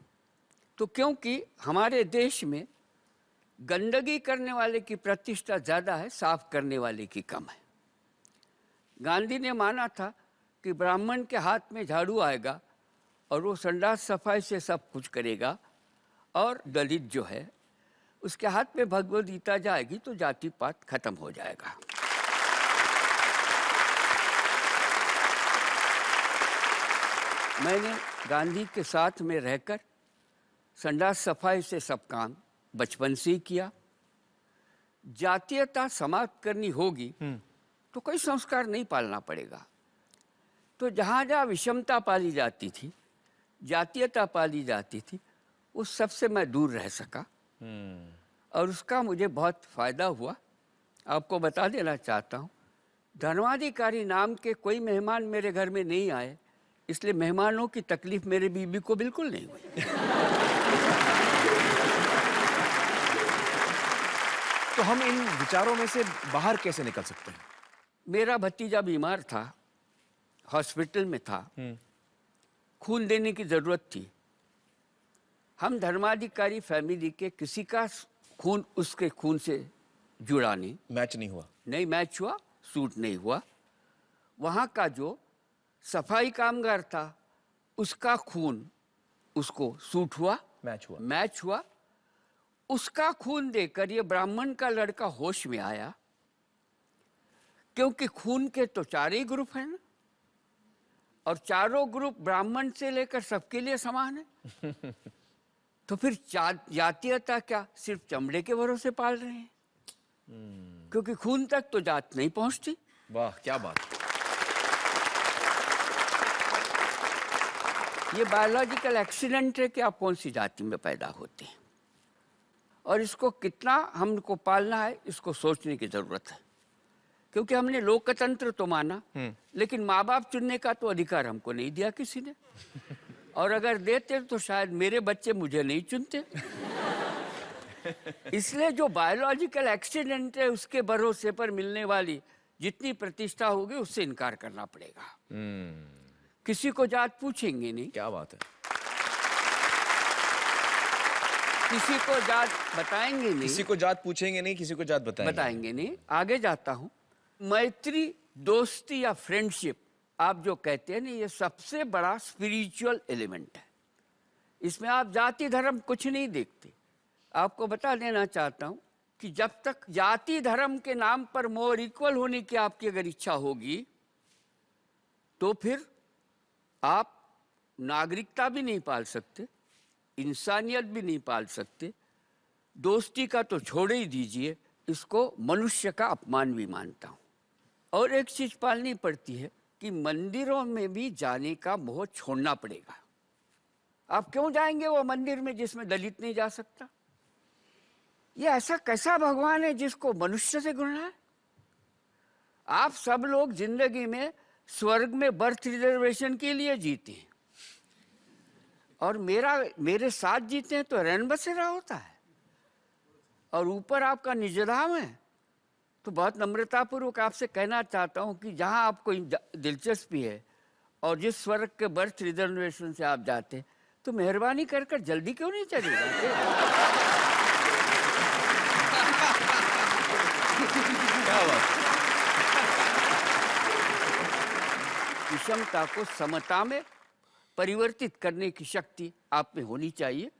तो क्योंकि हमारे देश में गंदगी करने वाले की प्रतिष्ठा ज़्यादा है, साफ करने वाले की कम है। गांधी ने माना था कि ब्राह्मण के हाथ में झाड़ू आएगा और वो संडास सफाई से सब कुछ करेगा, और दलित जो है उसके हाथ में भगवद गीता जाएगी तो जाति पात खत्म हो जाएगा। मैंने गांधी के साथ में रहकर संडास सफाई से सब काम बचपन से ही किया। जातीयता समाप्त करनी होगी तो कोई संस्कार नहीं पालना पड़ेगा। तो जहाँ जहाँ विषमता पाली जाती थी, जातीयता पाली जाती थी, उस सब से मैं दूर रह सका, और उसका मुझे बहुत फायदा हुआ। आपको बता देना चाहता हूँ, धर्माधिकारी नाम के कोई मेहमान मेरे घर में नहीं आए, इसलिए मेहमानों की तकलीफ मेरे बीबी को बिल्कुल नहीं हुई। तो हम इन विचारों में से बाहर कैसे निकल सकते हैं? मेरा भतीजा बीमार था, हॉस्पिटल में था, खून देने की जरूरत थी। हम धर्माधिकारी फैमिली के किसी का खून उसके खून से जुड़ा नहीं, मैच नहीं हुआ, नहीं मैच हुआ, सूट नहीं हुआ। वहाँ का जो सफाई कामगार था उसका खून उसको सूट हुआ, मैच हुआ। उसका खून देकर ये ब्राह्मण का लड़का होश में आया, क्योंकि खून के तो 4 ही ग्रुप हैं ना, और चारों ग्रुप ब्राह्मण से लेकर सबके लिए समान है। तो फिर जातीयता क्या सिर्फ चमड़े के भरोसे पाल रहे हैं? क्योंकि खून तक तो जात नहीं पहुंचती। वाह, क्या बात। ये बायोलॉजिकल एक्सीडेंट है कि आप कौन सी जाति में पैदा होते हैं, और इसको कितना हमको पालना है, इसको सोचने की जरूरत है। क्योंकि हमने लोकतंत्र तो माना, लेकिन माँ बाप चुनने का तो अधिकार हमको नहीं दिया किसी ने, और अगर देते तो शायद मेरे बच्चे मुझे नहीं चुनते। इसलिए जो बायोलॉजिकल एक्सीडेंट है उसके भरोसे पर मिलने वाली जितनी प्रतिष्ठा होगी उससे इनकार करना पड़ेगा। किसी को जात पूछेंगे नहीं। क्या बात है। किसी को जात बताएंगे नहीं। किसी को जात पूछेंगे नहीं, किसी को जात बताएंगे नहीं। आगे जाता हूं। मैत्री, दोस्ती या फ्रेंडशिप आप जो कहते हैं ना, ये सबसे बड़ा स्पिरिचुअल एलिमेंट है। इसमें आप जाति धर्म कुछ नहीं देखते। आपको बता देना चाहता हूं कि जब तक जाति धर्म के नाम पर मोर इक्वल होने की आपकी अगर इच्छा होगी तो फिर आप नागरिकता भी नहीं पाल सकते, इंसानियत भी नहीं पाल सकते। दोस्ती का तो छोड़ ही दीजिए, इसको मनुष्य का अपमान भी मानता हूं। और एक चीज पालनी पड़ती है कि मंदिरों में भी जाने का मोह छोड़ना पड़ेगा। आप क्यों जाएंगे वो मंदिर में जिसमें दलित नहीं जा सकता? ये ऐसा कैसा भगवान है जिसको मनुष्य से घृणा है? आप सब लोग जिंदगी में स्वर्ग में बर्थ रिजर्वेशन के लिए जीते हैं और मेरे साथ जीते हैं तो रैन बसेरा होता है, और ऊपर आपका निजधाम है। तो बहुत नम्रतापूर्वक आपसे कहना चाहता हूं कि जहां आपको दिलचस्पी है और जिस स्वर्ग के बर्थ रिजर्वेशन से आप जाते हैं, तो मेहरबानी कर जल्दी क्यों नहीं चले जाते? क्या बात। विषमता को समता में परिवर्तित करने की शक्ति आप में होनी चाहिए।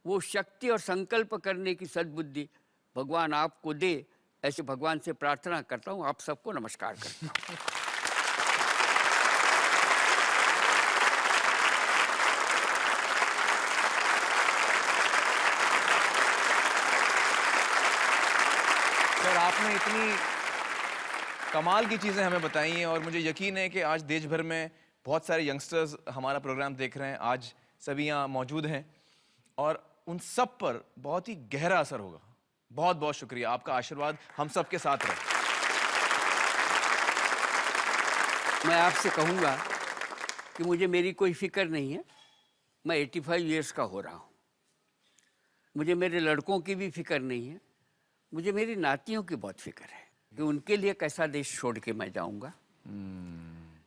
वो शक्ति और संकल्प करने की सद्बुद्धि भगवान आपको दे, ऐसे भगवान से प्रार्थना करता हूँ। आप सबको नमस्कार करता हूँ। सर, आपने इतनी कमाल की चीज़ें हमें बताई हैं और मुझे यकीन है कि आज देश भर में बहुत सारे यंगस्टर्स हमारा प्रोग्राम देख रहे हैं। आज सभी यहाँ मौजूद हैं और उन सब पर बहुत ही गहरा असर होगा। बहुत बहुत शुक्रिया, आपका आशीर्वाद हम सब के साथ रहे। मैं आपसे कहूँगा कि मुझे मेरी कोई फिक्र नहीं है। मैं 85 ईयर्स का हो रहा हूँ। मुझे मेरे लड़कों की भी फिक्र नहीं है। मुझे मेरी नातियों की बहुत फिक्र है कि उनके लिए कैसा देश छोड़ के मैं जाऊँगा।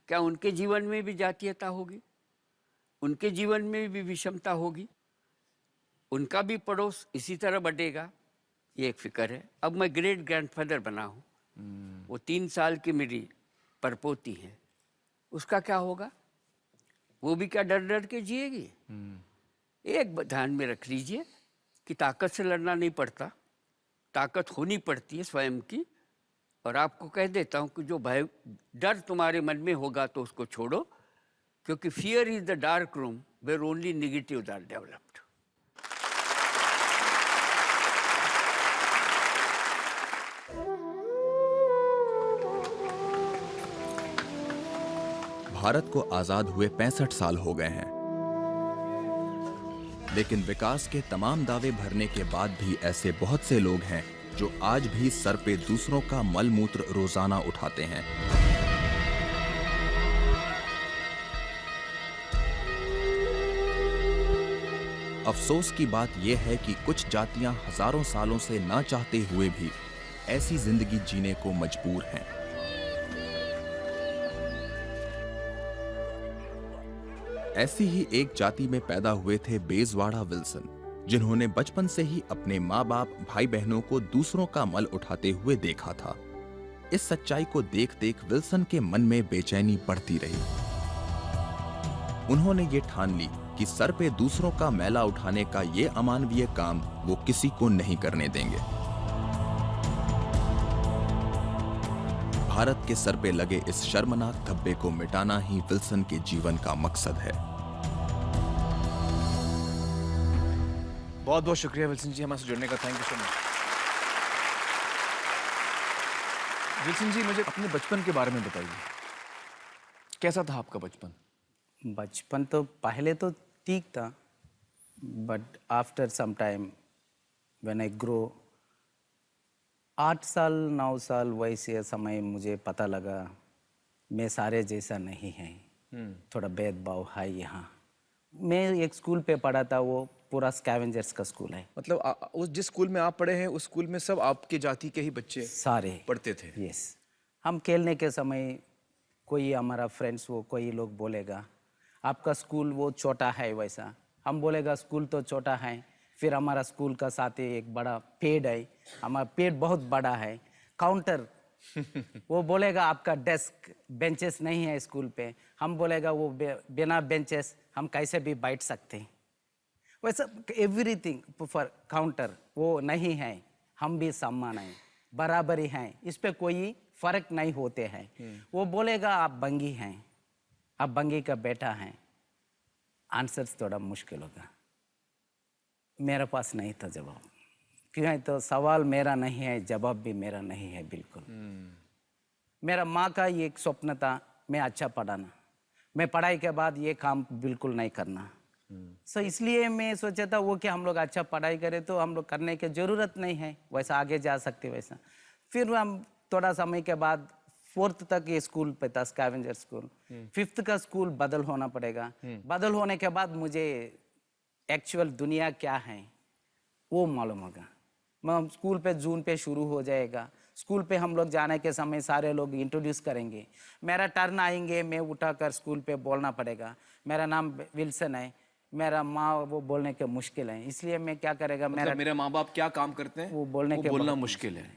क्या उनके जीवन में भी जातीयता होगी? उनके जीवन में भी विषमता होगी? उनका भी पड़ोस इसी तरह बटेगा? ये एक फिक्र है। अब मैं ग्रेट ग्रैंडफादर बना हूँ। वो 3 साल की मेरी परपोती है, उसका क्या होगा? वो भी क्या डर डर के जिएगी? एक ध्यान में रख लीजिए कि ताकत से लड़ना नहीं पड़ता, ताकत होनी पड़ती है स्वयं की। और आपको कह देता हूँ कि जो भय डर तुम्हारे मन में होगा तो उसको छोड़ो, क्योंकि fear is the dark room where only negatives are developed. Bharat को आजाद हुए 65 साल हो गए हैं, लेकिन विकास के तमाम दावे भरने के बाद भी ऐसे बहुत से लोग हैं जो आज भी सर पे दूसरों का मल मूत्र रोजाना उठाते हैं। अफसोस की बात यह है कि कुछ जातियां हजारों सालों से ना चाहते हुए भी ऐसी जिंदगी जीने को मजबूर हैं। ऐसी ही एक जाति में पैदा हुए थे बेजवाड़ा विल्सन, जिन्होंने बचपन से ही अपने माँ बाप, भाई बहनों को दूसरों का मल उठाते हुए देखा था। इस सच्चाई को देख देख विल्सन के मन में बेचैनी बढ़ती रही। उन्होंने ये ठान ली कि सर पे दूसरों का मैला उठाने का ये अमानवीय काम वो किसी को नहीं करने देंगे। भारत के सर पे लगे इस शर्मनाक धब्बे को मिटाना ही विल्सन के जीवन का मकसद है। बहुत बहुत शुक्रिया विल्सन जी हमारे से जुड़ने का। Thank you so much. Wilson ji, मुझे अपने बचपन के बारे में बताइए, कैसा था आपका बचपन? बचपन तो पहले तो ठीक था, but after some time when I grow, 8 साल 9 साल वैसे समय मुझे पता लगा मैं सारे जैसा नहीं है, थोड़ा भेदभाव है यहाँ। मैं एक स्कूल पे पढ़ा था, वो पूरा स्कैवेंजर्स का स्कूल है। मतलब उस जिस स्कूल में आप पढ़े हैं उस स्कूल में सब आपके जाति के ही बच्चे सारे पढ़ते थे? यस। हम खेलने के समय कोई हमारा फ्रेंड्स वो कोई लोग बोलेगा आपका स्कूल वो छोटा है, वैसा हम बोलेगा स्कूल तो छोटा है। फिर हमारा स्कूल का साथ ही एक बड़ा पेड़ है, हमारा पेड़ बहुत बड़ा है। काउंटर वो बोलेगा आपका डेस्क बेंचेस नहीं है स्कूल पे, हम बोलेगा वो बिना बेंचेस हम कैसे भी बैठ सकते हैं। वैसा एवरीथिंग फॉर काउंटर वो नहीं है, हम भी समान हैं, बराबरी हैं, इस पे कोई फर्क नहीं होते हैं। वो बोलेगा आप बंगी हैं, आप बंगी का बेटा हैं। आंसर्स थोड़ा मुश्किल होगा, मेरे पास नहीं था जवाब। क्यों है तो सवाल मेरा नहीं है, जवाब भी मेरा नहीं है बिल्कुल। मेरा माँ का ये एक स्वप्न था मैं अच्छा पढ़ाना, मैं पढ़ाई के बाद ये काम बिल्कुल नहीं करना। सो इसलिए मैं सोचा था वो कि हम लोग अच्छा पढ़ाई करें तो हम लोग करने की ज़रूरत नहीं है, वैसा आगे जा सकते वैसा। फिर हम थोड़ा समय के बाद 4th तक ये स्कूल पे था, स्कैवेंजर स्कूल। 5th का स्कूल बदल होना पड़ेगा। बदल होने के बाद मुझे एक्चुअल दुनिया क्या है वो मालूम होगा। मैं स्कूल पे जून पे शुरू हो जाएगा। स्कूल पे हम लोग जाने के समय सारे लोग इंट्रोड्यूस करेंगे, मेरा टर्न आएंगे, मैं उठाकर स्कूल पे बोलना पड़ेगा मेरा नाम विल्सन है। मेरा माँ वो बोलने के मुश्किल है, इसलिए मैं क्या करेगा मतलब मेरे माँ बाप क्या काम करते हैं वो बोलने के बोलना बहुत मुश्किल है।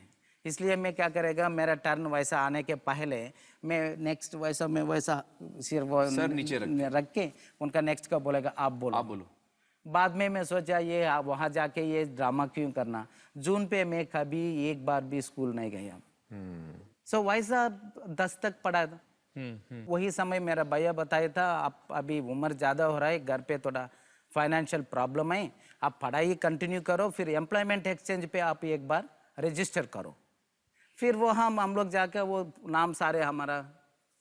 इसलिए मैं क्या करेगा मेरा टर्न वैसा आने के पहले मैं नेक्स्ट वैसा मैं वैसा सिर वो सर नीचे रख के उनका नेक्स्ट का बोलेगा आप बोलो। बाद में मैं सोचा ये वहाँ जाके ये ड्रामा क्यों करना। जून पे मैं कभी एक बार भी स्कूल नहीं गया। सो वैसा 10 तक पढ़ा था। वही समय मेरा भैया बताया था आप अभी उम्र ज़्यादा हो रहा है, घर पे थोड़ा फाइनेंशियल प्रॉब्लम है, आप पढ़ाई कंटिन्यू करो, फिर एम्प्लॉयमेंट एक्सचेंज पे आप एक बार रजिस्टर करो। फिर वो हम लोग जाकर वो नाम सारे हमारा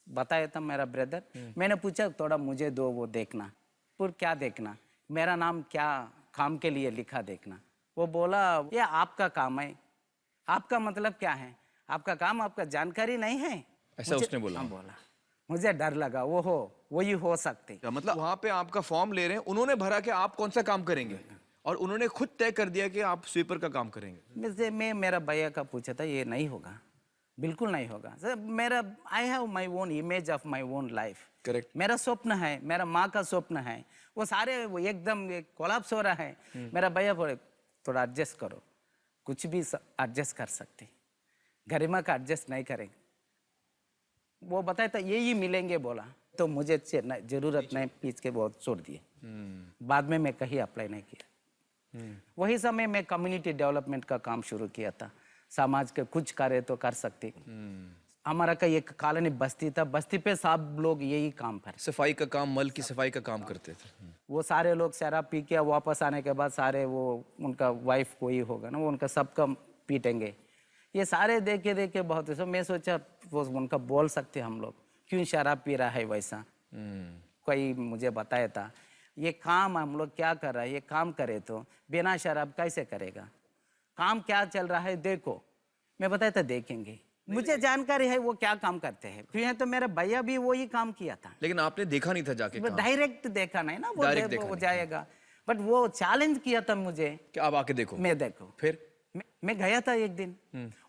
बताया था मेरा ब्रदर। मैंने पूछा थोड़ा मुझे दो वो देखना। फिर क्या देखना, मेरा नाम क्या काम के लिए लिखा देखना। वो बोला ये आपका काम है। आपका मतलब क्या है, आपका काम आपका जानकारी नहीं है ऐसा उसने बोला? हाँ बोला। मुझे डर लगा वो हो वही हो सकते। मतलब वहाँ पे आपका फॉर्म ले रहे हैं, उन्होंने भरा कि आप कौन सा काम करेंगे और उन्होंने खुद तय कर दिया कि आप स्वीपर का काम करेंगे। मैं मेरा भैया का पूछा था ये नहीं होगा, बिल्कुल नहीं होगा सर। मेरा I have my own image of my own life. Correct. मेरा स्वप्न है, मेरा माँ का स्वप्न है, वो सारे वो एकदम कोलैप्स हो रहा है। मेरा भैया बोले थोड़ा एडजस्ट करो, कुछ भी एडजस्ट कर सकते, गरिमा का एडजस्ट नहीं करेंगे। वो बताया था यही मिलेंगे बोला, तो मुझे जरूरत नहीं, पीछ के बहुत छोड़ दिए। बाद में मैं कहीं अप्लाई नहीं किया। वही समय मैं कम्युनिटी डेवलपमेंट का काम शुरू किया था, समाज के कुछ कार्य तो कर सकते। हमारा का एक कॉलोनी बस्ती था, बस्ती पे सब लोग यही काम कर, सफाई का काम, मल की सफाई का काम करते थे। वो सारे लोग शराब पी के वापस आने के बाद सारे वो उनका वाइफ कोई होगा ना वो उनका सबका पीटेंगे। ये सारे देखे देखे बहुत है। मैं सोचा वो उनका बोल सकते हम लोग क्यों शराब पी रहा है वैसा। कोई मुझे बताया था ये काम हम लोग क्या कर रहा है, ये काम करे तो बिना शराब कैसे करेगा, काम क्या चल रहा है देखो। मैं बताया था देखेंगे, मुझे जानकारी है वो क्या काम करते हैं। फिर तो मेरा भैया भी वही काम किया था, लेकिन आपने देखा नहीं था जाके काम? डायरेक्ट देखा नहीं ना वो, वो जाएगा। बट वो चैलेंज किया था मुझे कि आप आके देखो। मैं देखो। फिर मैं गया था एक दिन,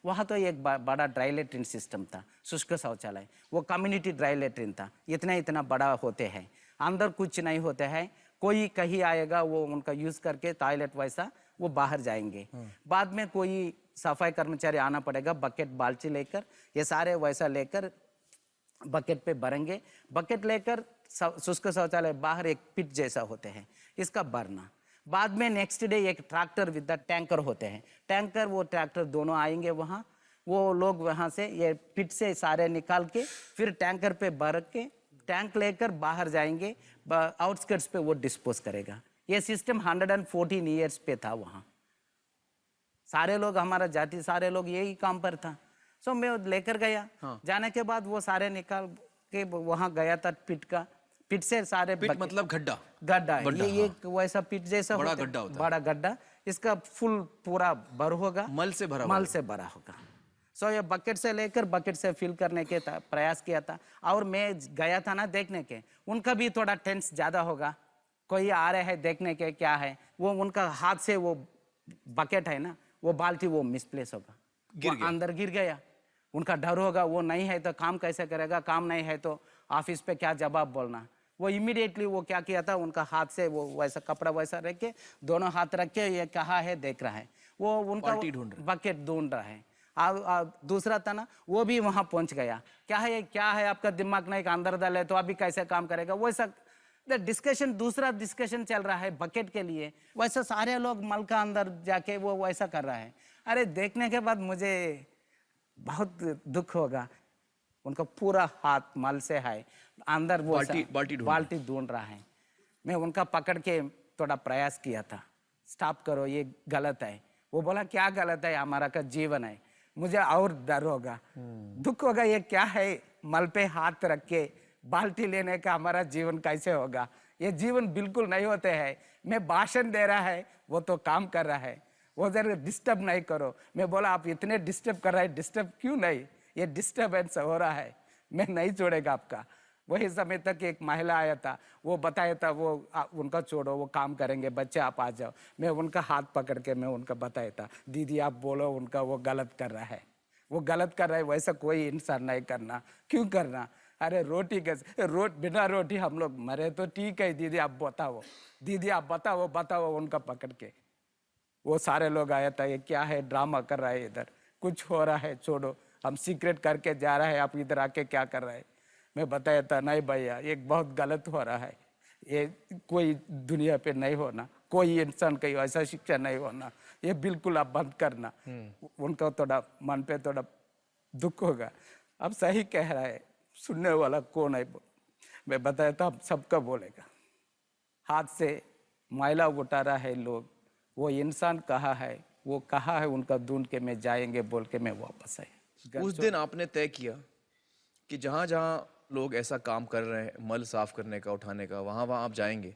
वहाँ तो एक बड़ा ड्राई लेट्रिन सिस्टम था, शुष्क शौचालय। वो कम्युनिटी ड्राई लेट्रिन था, इतना बड़ा होते हैं, अंदर कुछ नहीं होते हैं। कोई कहीं आएगा वो उनका यूज करके टॉयलेट वैसा वो बाहर जाएंगे। बाद में कोई सफाई कर्मचारी आना पड़ेगा बकेट बाल्टी लेकर, ये सारे वैसा लेकर बकेट पे भरेंगे। बकेट लेकर शुष्क शौचालय बाहर एक पिट जैसा होते हैं, इसका भरना। बाद में नेक्स्ट डे एक ट्रैक्टर विद द टैंकर होते हैं, टैंकर वो ट्रैक्टर दोनों आएंगे वहाँ, वो लोग वहाँ से ये पिट से सारे निकाल के फिर टैंकर पे भर के टैंक लेकर बाहर जाएंगे, आउटस्कर्ट्स पे वो डिस्पोज करेगा। ये सिस्टम 114 ईयर्स पे था वहाँ। सारे लोग हमारा जाति सारे लोग यही काम पर था। सो मैं लेकर गया। जाने के बाद वो सारे निकाल के वहाँ गया था पिट से सारे पिट मतलब गड्ढा है। ये एक वैसा पिट जैसा बड़ा गड्ढा होता है, बड़ा गड्ढा। इसका फुल पूरा भर होगा, मल से भरा होगा। सो ये बकेट से लेकर बकेट से फिल करने के प्रयास किया था। और मैं गया था ना देखने के, उनका भी थोड़ा टेंस ज्यादा होगा कोई आ रहे हैं देखने के क्या है, वो उनका हाथ से वो बकेट है ना, वो बाल्टी वो मिसप्लेस होगा, वो अंदर गिर गया। उनका डर होगा, वो नहीं है तो काम कैसे करेगा, काम नहीं है तो ऑफिस पे क्या जवाब बोलना। वो इमीडिएटली वो क्या किया था, उनका हाथ से वो वैसा कपड़ा वैसा रख के, दोनों हाथ रख के ये कहा है देख रहा है, वो उनका बकेट ढूंढ रहा है। दूसरा था ना, वो भी वहां पहुंच गया, क्या है क्या है आपका दिमाग नहीं का अंदर दल है तो अभी कैसे काम करेगा, वैसा डिस्कशन, दूसरा डिस्कशन चल रहा है बकेट के लिए। वैसा सारे लोग मल का अंदर जाके वो वैसा कर रहा है। अरे देखने के बाद मुझे बहुत दुख होगा, उनका पूरा हाथ मल से है, अंदर वो बाल्टी ढूंढ रहा है। मैं उनका पकड़ के थोड़ा प्रयास किया था, स्टॉप करो ये गलत है। वो बोला क्या गलत है, हमारा का जीवन है। मुझे और डर होगा, दुख होगा, ये क्या है, मल पे हाथ रख के बाल्टी लेने का हमारा जीवन कैसे होगा, ये जीवन बिल्कुल नहीं होते हैं। मैं भाषण दे रहा है, वो तो काम कर रहा है, वो जरा डिस्टर्ब नहीं करो। मैं बोला आप इतने डिस्टर्ब कर रहे हैं, डिस्टर्ब क्यों नहीं, ये डिस्टर्बेंस हो रहा है, मैं नहीं छोड़ेगा आपका। वही समय तक एक महिला आया था, वो बताया था वो उनका छोड़ो, वो काम करेंगे, बच्चे आप आ जाओ। मैं उनका हाथ पकड़ के मैं उनका बताया था, दीदी आप बोलो उनका, वो गलत कर रहा है, वो गलत कर रहा है, वैसा कोई इंसान नहीं करना, क्यों करना। अरे रोटी कैसे, बिना रोटी हम लोग मरे तो ठीक है, दीदी आप बताओ, दीदी आप बताओ उनका पकड़ के। वो सारे लोग आया था, ये क्या है, ड्रामा कर रहा है, इधर कुछ हो रहा है, छोड़ो, हम सीक्रेट करके जा रहे हैं, आप इधर आके क्या कर रहे हैं। मैं बताया था नहीं भैया, ये बहुत गलत हो रहा है, ये कोई दुनिया पे नहीं होना, कोई इंसान का ऐसा शिक्षा नहीं होना, ये बिल्कुल आप बंद करना। उनका थोड़ा मन पे थोड़ा दुख होगा, अब सही कह रहा है, सुनने वाला कौन है। मैं बताया था सबका बोलेगा, हाथ से मैला उठा रहा है लोग, वो इंसान कहा है, वो कहा है उनका ढूंढ के मैं जाएंगे बोल के मैं वापस आया। उस दिन आपने तय किया कि जहाँ जहाँ लोग ऐसा काम कर रहे हैं, मल साफ करने का, उठाने का, वहाँ वहाँ आप जाएंगे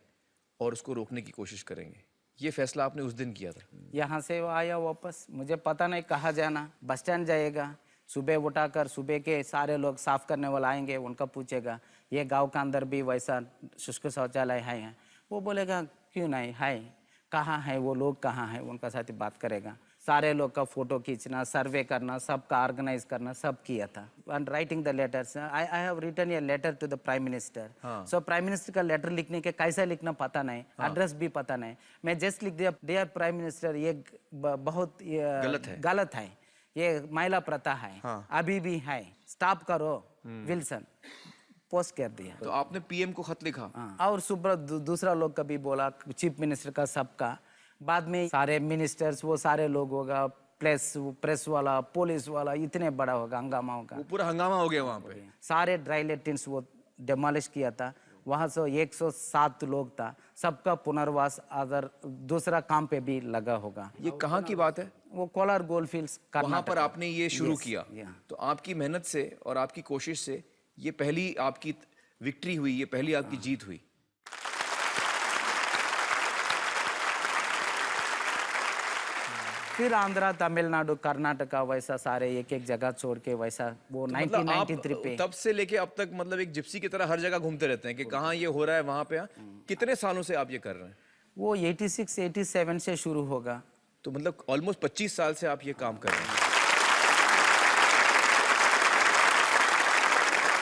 और उसको रोकने की कोशिश करेंगे। ये फैसला आपने उस दिन किया था। यहाँ से वो आया वापस, मुझे पता नहीं कहाँ जाना, बस स्टैंड जाएगा, सुबह उठाकर सुबह के सारे लोग साफ करने वाले आएंगे, उनका पूछेगा ये गांव के अंदर भी वैसा शुष्क शौचालय है, वो बोलेगा क्यों नहीं है, कहाँ है वो लोग, कहाँ है, उनका साथ बात करेगा। सारे लोग का फोटो खींचना, सर्वे करना, सबका ऑर्गेनाइज करना, सब किया था। And writing the letters, I have written a letter to the prime minister. So prime minister का लेटर लिखने के कैसे लिखना पता नहीं, एड्रेस भी पता नहीं, मैं जस्ट लिख दिया डियर प्राइम मिनिस्टर, ये बहुत गलत है, ये महिला प्रथा है, अभी भी है, स्टॉप करो विल्सन, पोस्ट कर दिया। तो आपने पीएम को खत लिखा? और सुबह दूसरा लोग का भी बोला, चीफ मिनिस्टर का, सबका। बाद में सारे मिनिस्टर्स, वो सारे लोग होगा, प्रेस वाला, पुलिस वाला, इतने बड़ा होगा, हंगामा होगा, वो पूरा हंगामा हो गया वहाँ पे। सारे ड्राई लेट्रिन्स वो डेमोलिश किया था, वहाँ से 107 लोग था, सबका पुनर्वास अदर दूसरा काम पे भी लगा होगा। ये कहाँ की बात है? वो कोलार गोल्डफील्ड्स, वहाँ पर आपने ये शुरू किया। तो आपकी मेहनत से और आपकी कोशिश से ये पहली आपकी विक्ट्री हुई, ये पहली आपकी जीत हुई। फिर आंध्रा, तमिलनाडु, कर्नाटका, वैसा सारे एक एक जगह छोड़ के वैसा वो तो 1993 पे तब से लेके अब तक मतलब एक जिप्सी की तरह हर जगह घूमते रहते हैं कि कहाँ ये हो रहा है, वहाँ पे। कितने सालों से आप ये कर रहे हैं? वो 86, 87 से शुरू होगा, तो मतलब ऑलमोस्ट 25 साल से आप ये काम कर रहे हैं।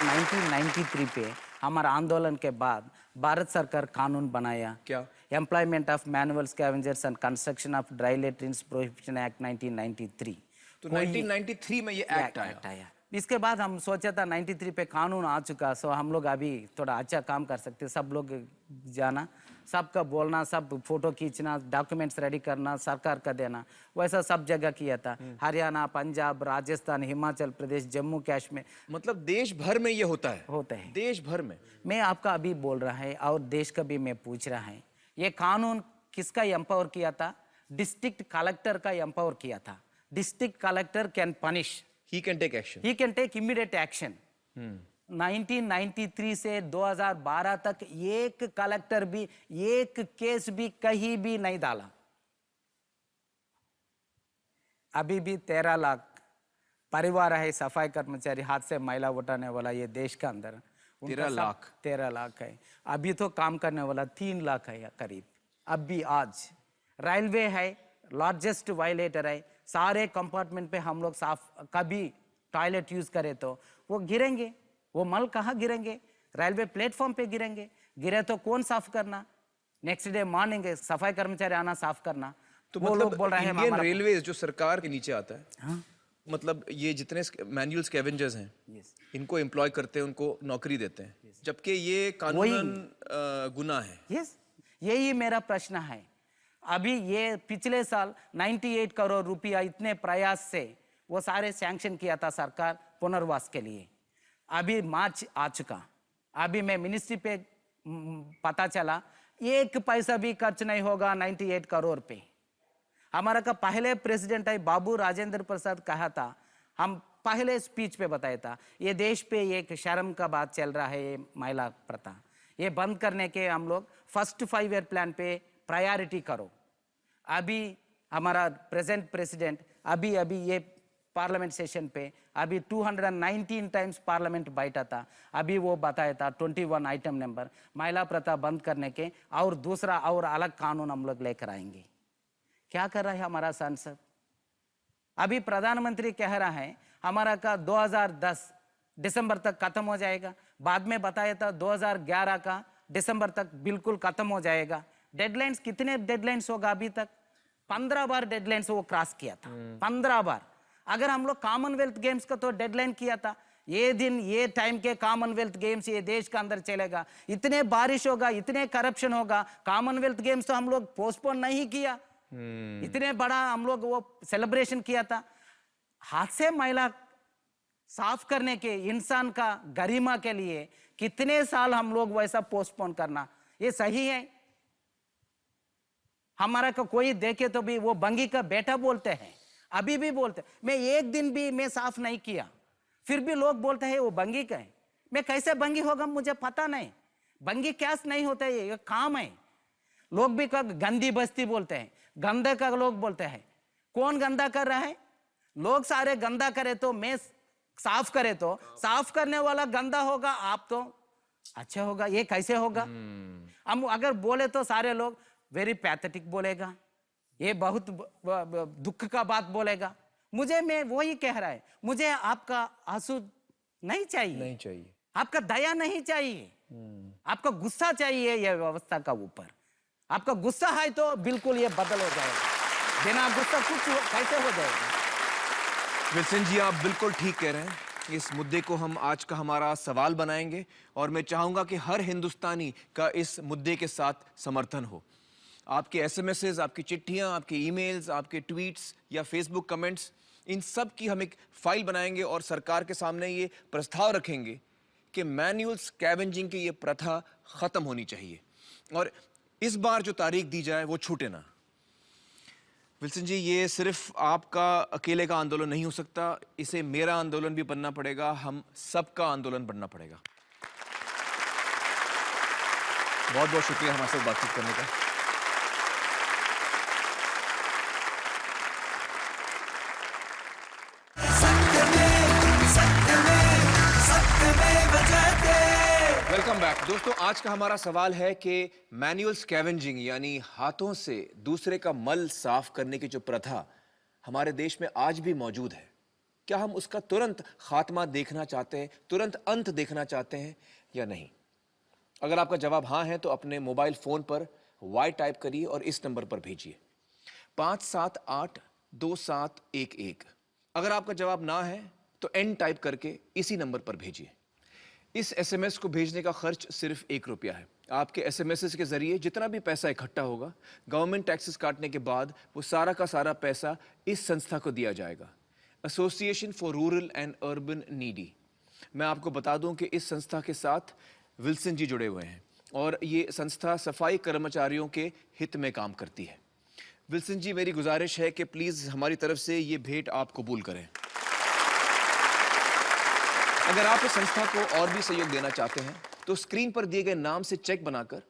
1993 पे हमारा आंदोलन के बाद भारत सरकार कानून बनाया, क्या? Employment of manual scavengers and construction of dry latrines prohibition act 1993। तो 1993 में ये एक्ट आया। इसके बाद हम सोचा था 93 पे कानून आ चुका, सो हम लोग अभी थोड़ा अच्छा काम कर सकते, सब लोग जाना, सबका बोलना, सब फोटो खींचना, डॉक्यूमेंट्स रेडी करना, सरकार का देना, वैसा सब जगह किया था। हरियाणा, पंजाब, राजस्थान, हिमाचल प्रदेश, जम्मू कश्मीर, मतलब देश भर में ये होता है। देश भर में। मैं आपका अभी बोल रहा है और देश का भी मैं पूछ रहा है, ये कानून किसका एम्पावर किया था? डिस्ट्रिक्ट कलेक्टर का एम्पावर किया था। District collector can punish, he can take action, he can take immediate action। 1993 से 2012 तक एक कलेक्टर भी एक केस भी कहीं भी नहीं डाला। अभी भी 13 लाख परिवार है, सफाई कर्मचारी, हाथ से मैला उठाने वाला ये देश के अंदर, उनका 13 सब लाख 13 लाख है। अभी तो काम करने वाला 3 लाख है करीब। अब भी आज रेलवे है, लार्जेस्ट वायलेटर है। सारे कंपार्टमेंट पे हम लोग साफ, कभी टॉयलेट यूज करें तो वो गिरेंगे, वो मल कहाँ गिरेंगे? रेलवे प्लेटफॉर्म पे गिरेंगे। गिरे तो कौन साफ करना? नेक्स्ट डे मॉर्निंग सफाई कर्मचारी आना साफ करना। तो वो लोग बोल रहे हैं इंडियन हमारा रेलवे जो सरकार के नीचे आता है, हाँ? मतलब ये जितने मैनुअल स्कैवेंजर्स हैं, इनको एम्प्लॉय करते हैं, उनको नौकरी देते हैं, जबकि ये कानूनन गुनाह है। यस, यही मेरा प्रश्न है। अभी ये पिछले साल 98 करोड़ रुपया इतने प्रयास से वो सारे सैंक्शन किया था सरकार पुनर्वास के लिए। अभी मार्च आ चुका, अभी मैं मिनिस्ट्री पे पता चला 1 पैसा भी खर्च नहीं होगा 98 करोड़ पे। हमारा का पहले प्रेसिडेंट है बाबू राजेंद्र प्रसाद कहा था, हम पहले स्पीच पे बताया था, ये देश पे एक शर्म का बात चल रहा है, ये महिला प्रथा, ये बंद करने के हम लोग फर्स्ट 5 ईयर प्लान पे प्रायोरिटी करो। अभी हमारा प्रेजेंट प्रेसिडेंट अभी ये पार्लियामेंट सेशन पे अभी 219 टाइम्स पार्लियामेंट बैठा था, अभी वो बताया था 21 आइटम नंबर महिला प्रथा बंद करने के, और दूसरा और अलग कानून हम लोग लेकर आएंगे। क्या कर रहा है हमारा सांसद? अभी प्रधानमंत्री कह रहा है हमारा का 2010 दिसंबर तक खत्म हो जाएगा, बाद में बताया था 2011 का दिसंबर तक बिल्कुल खत्म हो जाएगा। डेडलाइंस कितने डेडलाइंस होगा? अभी तक 15 बार डेडलाइंस वो क्रॉस किया था, 15 बार। अगर हम लोग कॉमनवेल्थ गेम्स का तो डेडलाइन किया था, ये दिन ये टाइम के कॉमनवेल्थ गेम्स ये देश के अंदर चलेगा, इतने बारिश होगा, इतने करप्शन होगा, कॉमनवेल्थ गेम्स तो हम लोग पोस्टपोन नहीं किया, इतने बड़ा हम लोग वो सेलिब्रेशन किया था। हाथ से मैला साफ करने के इंसान का गरिमा के लिए कितने साल हम लोग वैसा पोस्टपोन करना, ये सही है? हमारा का कोई देखे तो भी वो बंगी का बेटा बोलते हैं, अभी भी बोलते हैं। मैं एक दिन भी मैं साफ नहीं किया, फिर भी लोग बोलते हैं वो बंगी का है। मैं कैसे बंगी होगा मुझे पता नहीं, बंगी क्या नहीं होता है, ये काम है। लोग भी गंदी बस्ती बोलते हैं, गंदे का लोग बोलते हैं। कौन गंदा कर रहा है? लोग सारे गंदा करे तो मैं साफ करे तो साफ करने वाला गंदा होगा, आप तो अच्छा होगा, ये कैसे होगा? हम अगर बोले तो सारे लोग वेरी पैथेटिक बोलेगा, ये बहुत दुख का बात बोलेगा। मुझे मैं वही कह रहा है, मुझे आपका आंसू नहीं चाहिए, आपका दया नहीं चाहिए, आपका गुस्सा चाहिए ये व्यवस्था का ऊपर। आपका गुस्सा है तो बिल्कुल ये बदल हो जाएगा, बिना गुस्सा कुछ कैसे हो जाएगा? विल्सन जी, आप बिल्कुल ठीक कह रहे हैं। इस मुद्दे को हम आज का हमारा सवाल बनाएंगे और मैं चाहूंगा कि हर हिंदुस्तानी का इस मुद्दे के साथ समर्थन हो। आपके एसएमएसेस, आपकी चिट्ठियां, आपके ईमेल्स, आपके ट्वीट्स या फेसबुक कमेंट्स, इन सब की हम एक फाइल बनाएंगे और सरकार के सामने ये प्रस्ताव रखेंगे कि मैनुअल स्कैवेंजिंग की ये प्रथा खत्म होनी चाहिए और इस बार जो तारीख दी जाए वो छूटे ना। विल्सन जी, ये सिर्फ आपका अकेले का आंदोलन नहीं हो सकता, इसे मेरा आंदोलन भी बनना पड़ेगा, हम सबका आंदोलन बनना पड़ेगा। बहुत बहुत शुक्रिया हमारे साथ बातचीत करने का। वेलकम बैक दोस्तों। आज का हमारा सवाल है कि मैनुअल स्कैवेंजिंग यानी हाथों से दूसरे का मल साफ करने की जो प्रथा हमारे देश में आज भी मौजूद है, क्या हम उसका तुरंत खात्मा देखना चाहते हैं, तुरंत अंत देखना चाहते हैं या नहीं? अगर आपका जवाब हाँ है तो अपने मोबाइल फोन पर Y टाइप करिए और इस नंबर पर भेजिए 5782711। अगर आपका जवाब ना है तो N टाइप करके इसी नंबर पर भेजिए। इस एसएमएस को भेजने का खर्च सिर्फ 1 रुपया है। आपके एसएमएस के जरिए जितना भी पैसा इकट्ठा होगा, गवर्नमेंट टैक्सेस काटने के बाद वो सारा का सारा पैसा इस संस्था को दिया जाएगा, association for rural and urban needy. मैं आपको बता दूं कि इस संस्था के साथ विल्सन जी जुड़े हुए हैं और ये संस्था सफाई कर्मचारियों के हित में काम करती है। विल्सन जी, मेरी गुजारिश है कि प्लीज हमारी तरफ से ये भेंट आप कबूल करें। अगर आप इस संस्था को और भी सहयोग देना चाहते हैं तो स्क्रीन पर दिए गए नाम से चेक बनाकर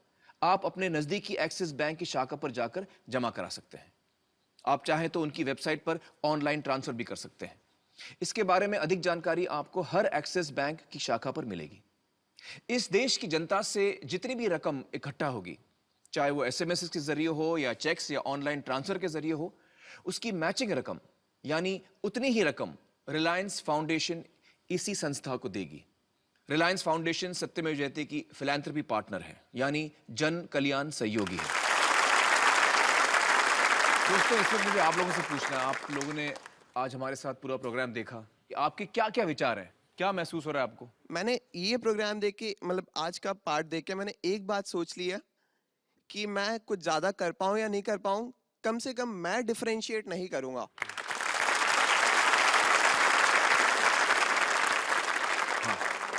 आप अपने नजदीकी एक्सिस बैंक की शाखा पर जाकर जमा करा सकते हैं। आप चाहें तो उनकी वेबसाइट पर ऑनलाइन ट्रांसफर भी कर सकते हैं। इसके बारे में अधिक जानकारी आपको हर एक्सिस बैंक की शाखा पर मिलेगी। इस देश की जनता से जितनी भी रकम इकट्ठा होगी, चाहे वो एसएमएस के जरिए हो या चेक्स या ऑनलाइन ट्रांसफर के जरिए हो, उसकी मैचिंग रकम यानी उतनी ही रकम रिलायंस फाउंडेशन इसी संस्था को देगी। रिलायंस फाउंडेशन सत्यमेव जयते की फिलैंथ्रोपी पार्टनर है, यानी जन कल्याण सहयोगी है। दोस्तों, इस वक्त मुझे आप लोगों से पूछना है, आप लोगों ने आज हमारे साथ पूरा प्रोग्राम देखा, कि आपके क्या क्या विचार हैं, क्या महसूस हो रहा है आपको? मैंने ये प्रोग्राम देख के, मतलब आज का पार्ट देख के मैंने एक बात सोच ली है कि मैं कुछ ज़्यादा कर पाऊँ या नहीं कर पाऊँ, कम से कम मैं डिफरेंशिएट नहीं करूँगा।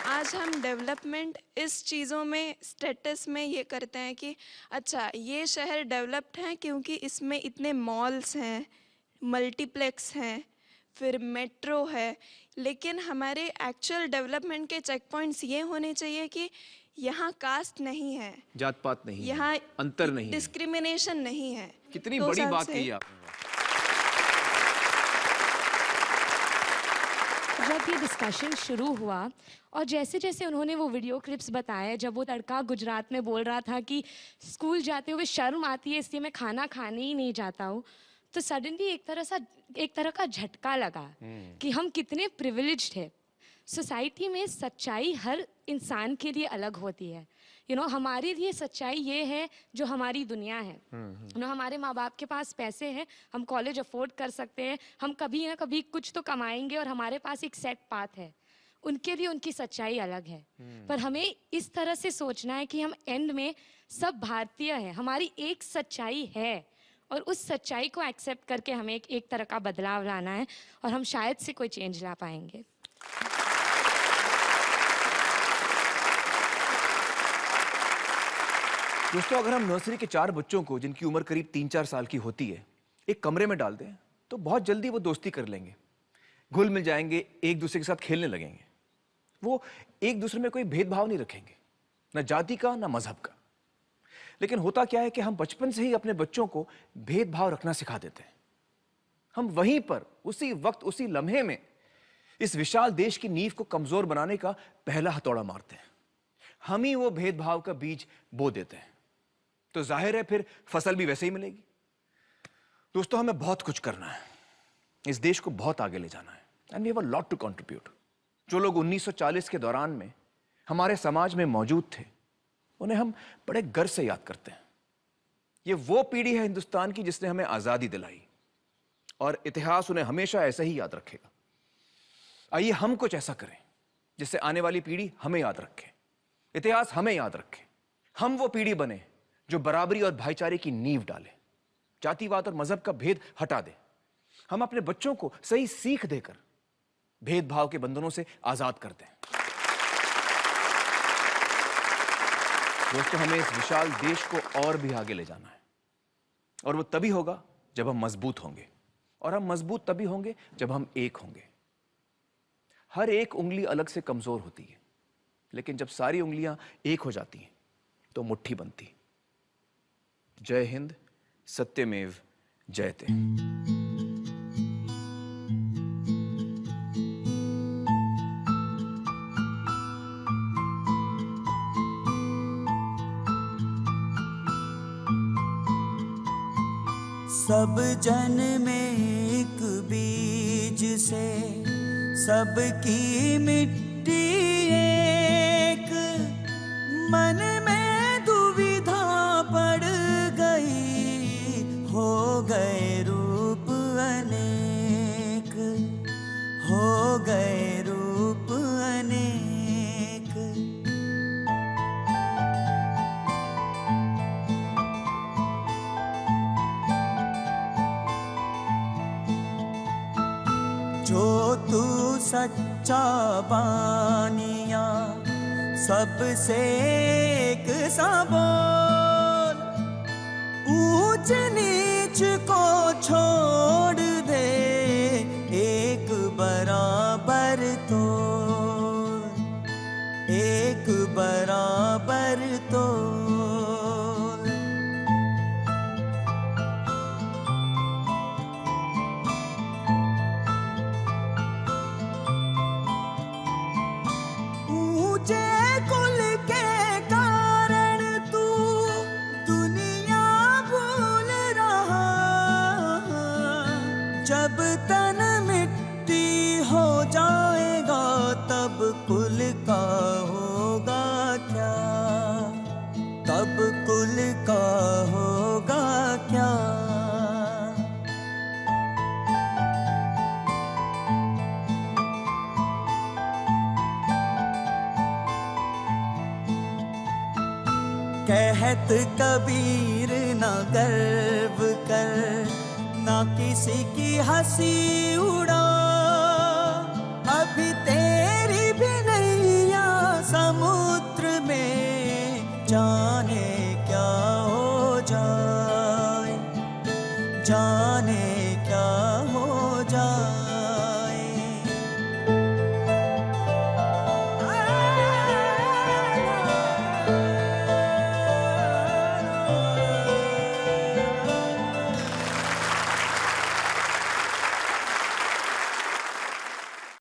आज हम डेवलपमेंट इस चीज़ों में, स्टेटस में ये करते हैं कि अच्छा ये शहर डेवलप्ड है क्योंकि इसमें इतने मॉल्स हैं, मल्टीप्लेक्स हैं, फिर मेट्रो है, लेकिन हमारे एक्चुअल डेवलपमेंट के चेक पॉइंट्स ये होने चाहिए कि यहाँ कास्ट नहीं है, जात पात नहीं है, यहाँ अंतर नहीं है, डिस्क्रिमिनेशन नहीं है। कितनी 2 बड़ी साल बात से कही आपने। जब ये डिस्कशन शुरू हुआ और जैसे जैसे उन्होंने वो वीडियो क्लिप्स बताए, जब वो लड़का गुजरात में बोल रहा था कि स्कूल जाते हुए शर्म आती है इसलिए मैं खाना खाने ही नहीं जाता हूँ, तो सडनली एक तरह का झटका लगा कि हम कितने प्रिविलेज्ड हैं। सोसाइटी में सच्चाई हर इंसान के लिए अलग होती है। हमारे लिए सच्चाई ये है जो हमारी दुनिया है। हमारे माँ बाप के पास पैसे हैं, हम कॉलेज अफोर्ड कर सकते हैं, हम कभी ना कभी कुछ तो कमाएंगे और हमारे पास एक सेट पाथ है। उनके लिए उनकी सच्चाई अलग है। पर हमें इस तरह से सोचना है कि हम एंड में सब भारतीय हैं, हमारी एक सच्चाई है और उस सच्चाई को एक्सेप्ट करके हमें एक तरह का बदलाव लाना है और हम शायद से कोई चेंज ला पाएंगे। दोस्तों, अगर हम नर्सरी के 4 बच्चों को, जिनकी उम्र करीब 3-4 साल की होती है, एक कमरे में डाल दें तो बहुत जल्दी वो दोस्ती कर लेंगे, घुल मिल जाएंगे, एक दूसरे के साथ खेलने लगेंगे। वो एक दूसरे में कोई भेदभाव नहीं रखेंगे, ना जाति का ना मजहब का। लेकिन होता क्या है कि हम बचपन से ही अपने बच्चों को भेदभाव रखना सिखा देते हैं। हम वहीं पर उसी वक्त उसी लम्हे में इस विशाल देश की नींव को कमजोर बनाने का पहला हथौड़ा मारते हैं। हम ही वो भेदभाव का बीज बो देते हैं, तो जाहिर है फिर फसल भी वैसे ही मिलेगी। दोस्तों, हमें बहुत कुछ करना है, इस देश को बहुत आगे ले जाना है, and we have a lot to contribute. जो लोग 1940 के दौरान में हमारे समाज में मौजूद थे, उन्हें हम बड़े गर्व से याद करते हैं। ये वो पीढ़ी है हिंदुस्तान की जिसने हमें आजादी दिलाई, और इतिहास उन्हें हमेशा ऐसा ही याद रखेगा। आइए हम कुछ ऐसा करें जिससे आने वाली पीढ़ी हमें याद रखे, इतिहास हमें याद रखे। हम वो पीढ़ी बने जो बराबरी और भाईचारे की नींव डाले, जातिवाद और मजहब का भेद हटा दे। हम अपने बच्चों को सही सीख देकर भेदभाव के बंधनों से आजाद कर दें। दोस्तों, हमें इस विशाल देश को और भी आगे ले जाना है, और वो तभी होगा जब हम मजबूत होंगे, और हम मजबूत तभी होंगे जब हम एक होंगे। हर एक उंगली अलग से कमजोर होती है, लेकिन जब सारी उंगलियां एक हो जाती हैं तो मुट्ठी बनती। जय हिंद, सत्यमेव जयते। सब जन में एक बीज से सबकी मिट्टी एक, मन में दुविधा पड़ गई, हो गए रूप अनेक, हो गए रूप अनेक। जो तू सच्चा बानिया सबसे एक सा बोल, ऊंच नीच को छोड़ दे, एक बराबर तो, एक बराबर तो। ऊंचे कुल कहत कबीर ना गर्व कर, ना किसी की हंसी उड़ा, अभी